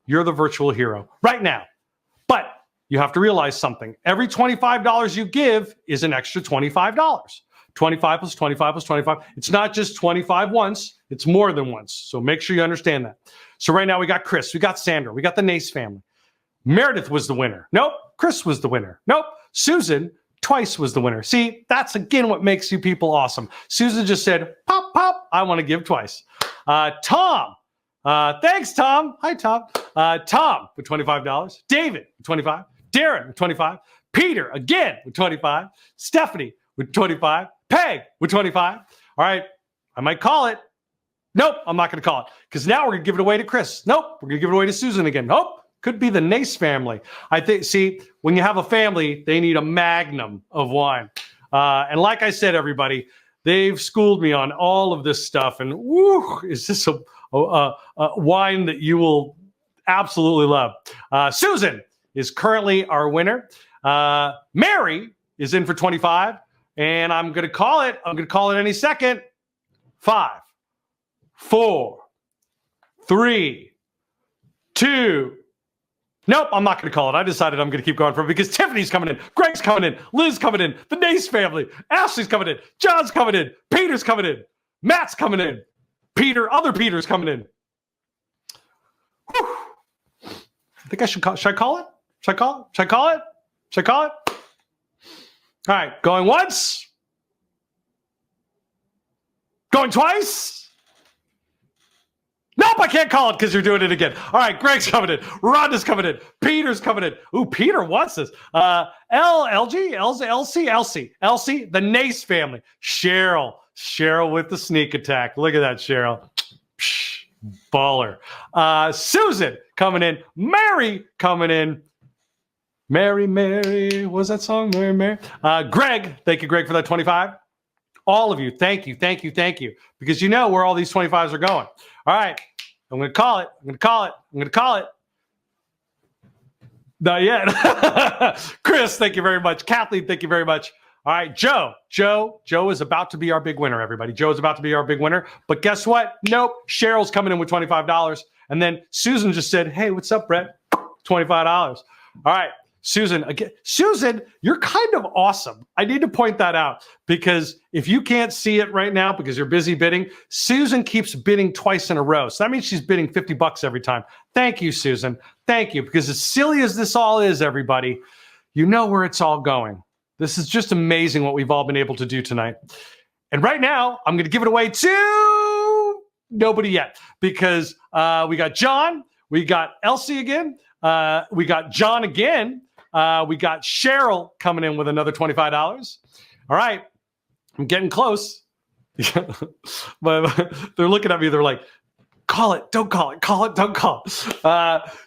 you're the virtual hero right now. But you have to realize something. Every $25 you give is an extra $25. 25 plus 25 plus 25. It's not just 25 once, it's more than once. So make sure you understand that. So right now we got Chris, we got Sandra, we got the Nace family. Meredith was the winner. Nope. Chris was the winner. Nope. Susan twice was the winner. See, that's again what makes you people awesome. Susan just said, pop, pop, I want to give twice. Tom. Thanks, Tom. Hi, Tom. Tom with $25. David with $25. Darren with $25. Peter again with $25. Stephanie with $25. Peg with $25. All right, I might call it. Nope, I'm not going to call it because now we're going to give it away to Chris. Nope, we're going to give it away to Susan again. Nope, could be the Nace family. I think. See, when you have a family, they need a magnum of wine. And like I said, everybody, they've schooled me on all of this stuff. And woo, is this a wine that you will absolutely love? Susan is currently our winner. Mary is in for 25. And I'm going to call it. I'm going to call it any second. 5, 4, 3, 2, Nope, I'm not going to call it. I decided I'm going to keep going for it because Tiffany's coming in, Greg's coming in, Liz coming in, the Nace family, Ashley's coming in, John's coming in, Peter's coming in, Matt's coming in, other Peter's coming in. Whew. I think I should call. Should I call it? Should I call it? Should I call it? Should I call it? All right, going once. Going twice. Nope, I can't call it because you're doing it again. All right, Greg's coming in. Rhonda's coming in. Peter's coming in. Ooh, Peter wants this. LG, Elsie, the Nace family. Cheryl with the sneak attack. Look at that, Cheryl. Psh, baller. Susan coming in. Mary coming in. Mary, what was that song? Mary. Greg, thank you, Greg, for that 25. All of you, thank you. Because you know where all these 25s are going. All right, I'm going to call it. Not yet. Chris, thank you very much. Kathleen, thank you very much. All right, Joe is about to be our big winner, everybody. Joe is about to be our big winner. But guess what? Nope, Cheryl's coming in with $25. And then Susan just said, hey, what's up, Brett? $25. All right. Susan, you're kind of awesome. I need to point that out because if you can't see it right now because you're busy bidding, Susan keeps bidding twice in a row. So that means she's bidding $50 every time. Thank you, Susan. Thank you. Because as silly as this all is, everybody, you know where it's all going. This is just amazing what we've all been able to do tonight. And right now, I'm going to give it away to nobody yet because we got John, we got Elsie again, we got John again. We got Cheryl coming in with another $25. All right. I'm getting close. But they're looking at me. They're like, call it. Don't call it. Call it. Don't call it.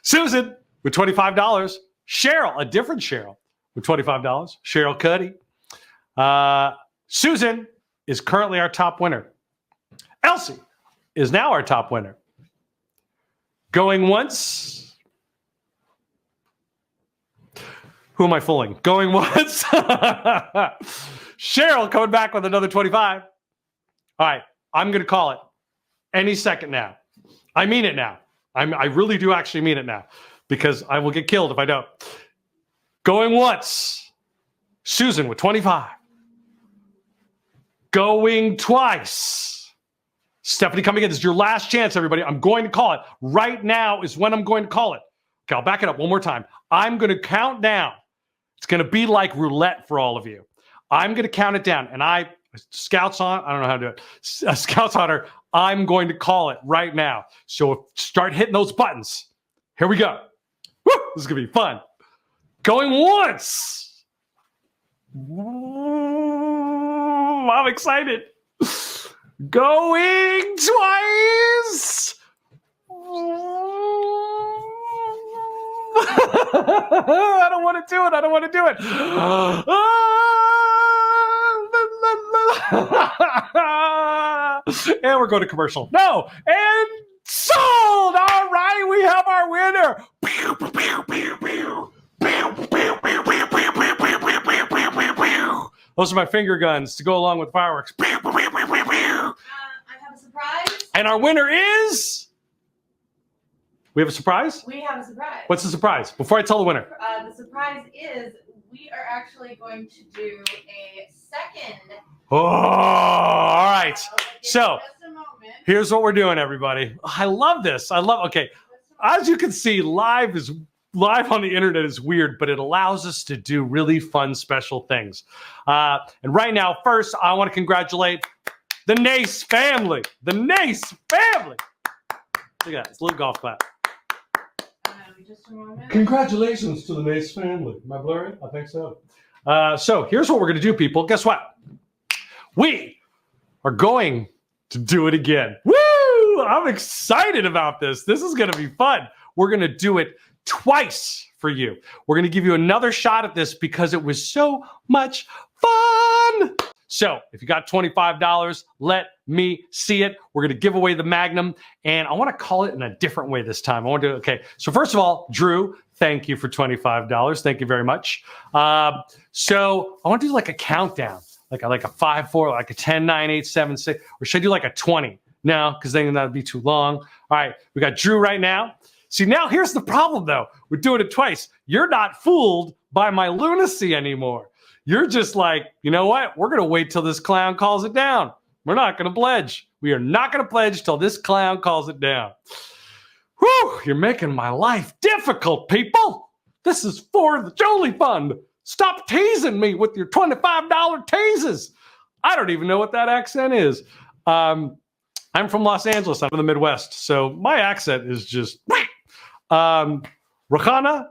Susan with $25. Cheryl, a different Cheryl with $25. Cheryl Cuddy. Susan is currently our top winner. Elsie is now our top winner. Going once. Who am I fooling? Going once. Cheryl coming back with another 25. All right, I'm going to call it any second now. I mean it now. I really do actually mean it now because I will get killed if I don't. Going once. Susan with 25. Going twice. Stephanie coming in. This is your last chance, everybody. I'm going to call it. Right now is when I'm going to call it. Okay, I'll back it up one more time. I'm going to count down. It's going to be like roulette for all of you. I'm going to count it down. And Scouts on, I don't know how to do it. Scouts on her, I'm going to call it right now. So start hitting those buttons. Here we go. Woo, this is going to be fun. Going once. I'm excited. Going twice. I don't want to do it. And we're going to commercial. No. And sold. All right. We have our winner. Those are my finger guns to go along with fireworks. I have a surprise. And our winner is... We have a surprise? We have a surprise. What's the surprise? Before I tell the winner. The surprise is we are actually going to do a second. Oh, all right. So here's what we're doing, everybody. I love this. Okay. As you can see, live on the internet is weird, but it allows us to do really fun, special things. And right now, first, I want to congratulate the Nace family. The Nace family. Look at that. It's a little golf clap. Just a moment. Congratulations to the Nace family. Am I blurry? I think so. So here's what we're going to do, people. Guess what? We are going to do it again. Woo! I'm excited about this. This is going to be fun. We're going to do it twice for you. We're going to give you another shot at this because it was so much fun. So if you got $25, let me see it. We're going to give away the Magnum, and I want to call it in a different way this time. I want to do it. Okay. So first of all, Drew, thank you for $25. Thank you very much. So I want to do like a countdown, like a 5, 4, like a 10, 9, 8, 7, 6, or should I do like a 20? No, because then that'd be too long. All right. We got Drew right now. See, now here's the problem, though. We're doing it twice. You're not fooled by my lunacy anymore. You're just like, you know what? We're going to wait till this clown calls it down. We're not going to pledge. We are not going to pledge till this clown calls it down. Whew, you're making my life difficult, people. This is for the Julie Fund. Stop teasing me with your $25 teases. I don't even know what that accent is. I'm from Los Angeles. I'm from the Midwest. So my accent is just... Rachna.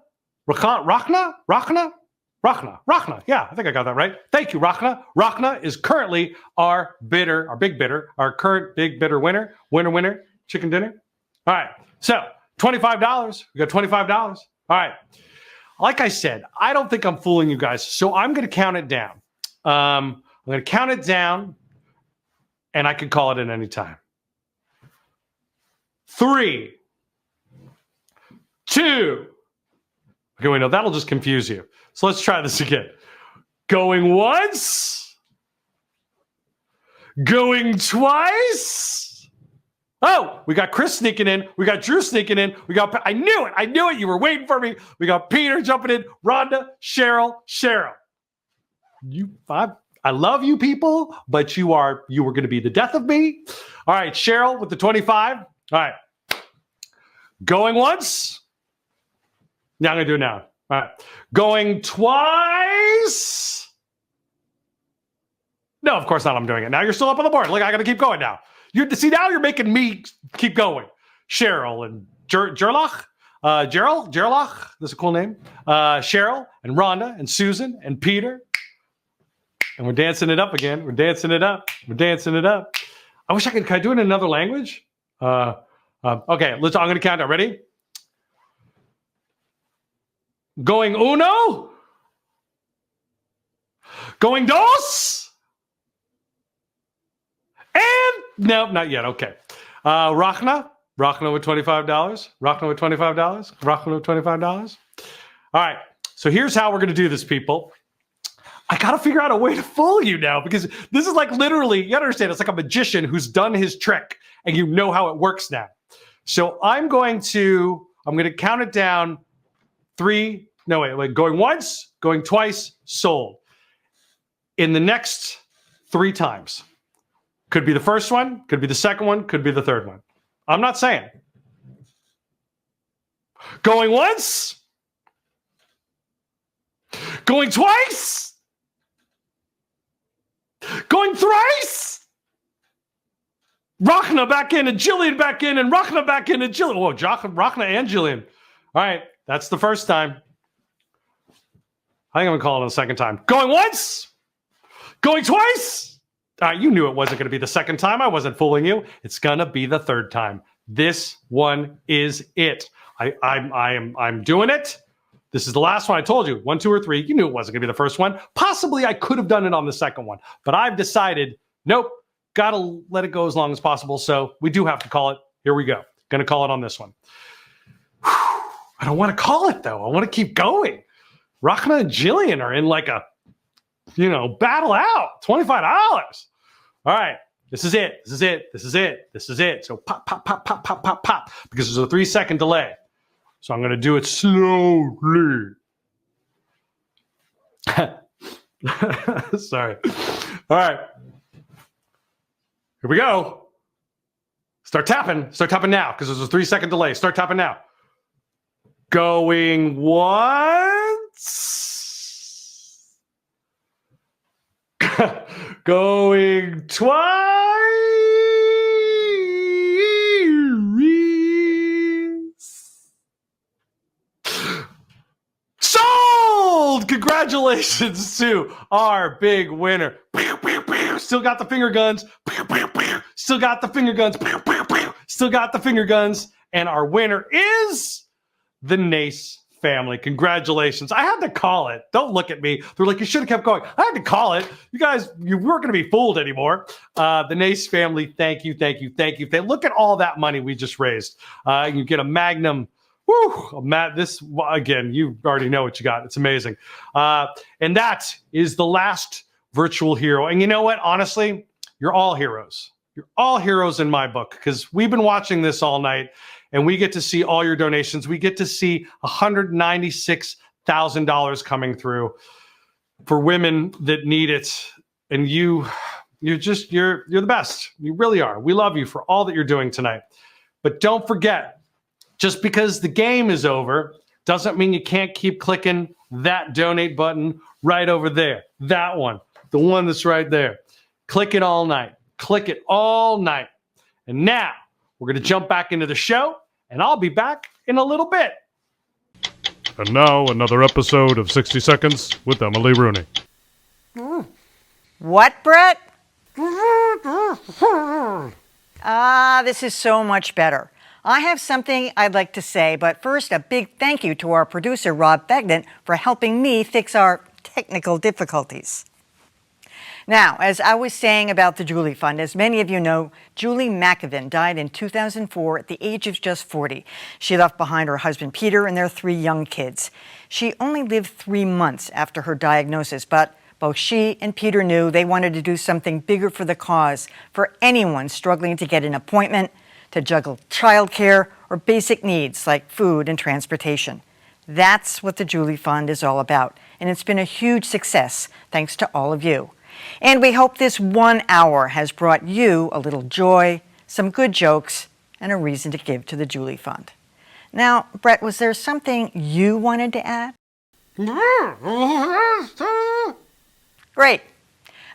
Yeah, I think I got that right. Thank you, Rachna. Rachna is currently our big bidder, our current big bidder winner. Winner, chicken dinner. All right, so $25. We got $25. All right. Like I said, I don't think I'm fooling you guys, so I'm going to count it down. I'm going to count it down, and I can call it at any time. 3, 2. Okay, wait, no, that'll just confuse you. So let's try this again. Going once. Going twice. Oh, we got Chris sneaking in. We got Drew sneaking in. I knew it. You were waiting for me. We got Peter jumping in. Rhonda, Cheryl. I love you people, but you were going to be the death of me. All right, Cheryl with the 25. All right. Going once. Now I'm going to do it now. All right. Going twice. No, of course not. I'm doing it. Now you're still up on the board. Look, I got to keep going now. See, now you're making me keep going. Cheryl and Gerlach. Gerlach. That's a cool name. Cheryl and Rhonda and Susan and Peter. And we're dancing it up again. We're dancing it up. I wish can I do it in another language? Okay, I'm going to count down. Ready? Going uno. Going dos. And no, not yet. Okay. Rachna with $25. Rachna with $25. All right. So here's how we're going to do this, people. I got to figure out a way to fool you now, because this is like literally, you understand, it's like a magician who's done his trick and you know how it works now. So I'm going to count it down. Going once, going twice, sold. In the next 3 times. Could be the first one, could be the second one, could be the third one. I'm not saying. Going once. Going twice. Going thrice. Rachna back in and Jillian back in and Rachna back in and Jillian. Whoa, Rachna and Jillian. All right, that's the first time. I think I'm going to call it the second time. Going once. Going twice. All right, you knew it wasn't going to be the second time. I wasn't fooling you. It's going to be the third time. This one is it. I'm doing it. This is the last one. I told you, 1, 2, or 3. You knew it wasn't going to be the first one. Possibly I could have done it on the second one, but I've decided, nope, got to let it go as long as possible. So we do have to call it. Here we go. Going to call it on this one. I don't want to call it, though. I want to keep going. Rachna and Jillian are in like a, battle out. $25. All right. This is it. So pop. Because there's a 3-second delay. So I'm going to do it slowly. Sorry. All right. Here we go. Start tapping now, because there's a 3-second delay. Start tapping now. Going once. Going twice. Sold! Congratulations to our big winner. Still got the finger guns. Still got the finger guns. And our winner is the Nace family. Congratulations. I had to call it. Don't look at me. They're like, you should have kept going. I had to call it. You guys, you weren't going to be fooled anymore. The Nace family, thank you. Look at all that money we just raised. You get a Magnum. Woo! This, again, you already know what you got. It's amazing. And that is the last virtual hero. And you know what? Honestly, you're all heroes. You're all heroes in my book, because we've been watching this all night. and we get to see all your donations. We get to see $196,000 coming through for women that need it. And you're the best. You really are. We love you for all that you're doing tonight. But don't forget, just because the game is over doesn't mean you can't keep clicking that donate button right over there. That one, the one that's right there. Click it all night. Click it all night. And now we're going to jump back into the show, and I'll be back in a little bit. And now another episode of 60 Seconds with Emily Rooney. What, Brett? This is so much better. I have something I'd like to say, but first, a big thank you to our producer, Rob Begnant, for helping me fix our technical difficulties. Now, as I was saying about the Julie Fund, as many of you know, Julie McAvin died in 2004 at the age of just 40. She left behind her husband, Peter, and their 3 young kids. She only lived 3 months after her diagnosis, but both she and Peter knew they wanted to do something bigger for the cause, for anyone struggling to get an appointment, to juggle childcare, or basic needs like food and transportation. That's what the Julie Fund is all about, and it's been a huge success thanks to all of you. And we hope this 1 hour has brought you a little joy, some good jokes, and a reason to give to the Julie Fund. Now, Brett, was there something you wanted to add? Great.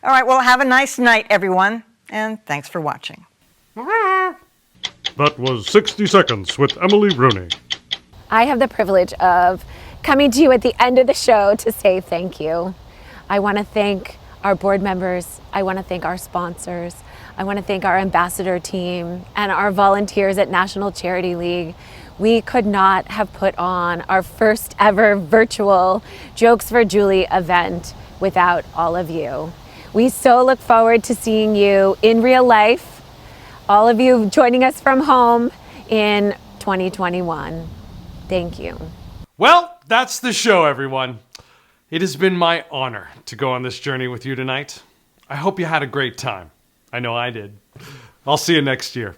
All right, well, have a nice night, everyone, and thanks for watching. That was 60 Seconds with Emily Rooney. I have the privilege of coming to you at the end of the show to say thank you. I want to thank our board members. I want to thank our sponsors. I want to thank our ambassador team and our volunteers at National Charity League. We could not have put on our first ever virtual Jokes for Julie event without all of you. We so look forward to seeing you in real life, all of you joining us from home in 2021. Thank you. Well, that's the show, everyone. It has been my honor to go on this journey with you tonight. I hope you had a great time. I know I did. I'll see you next year.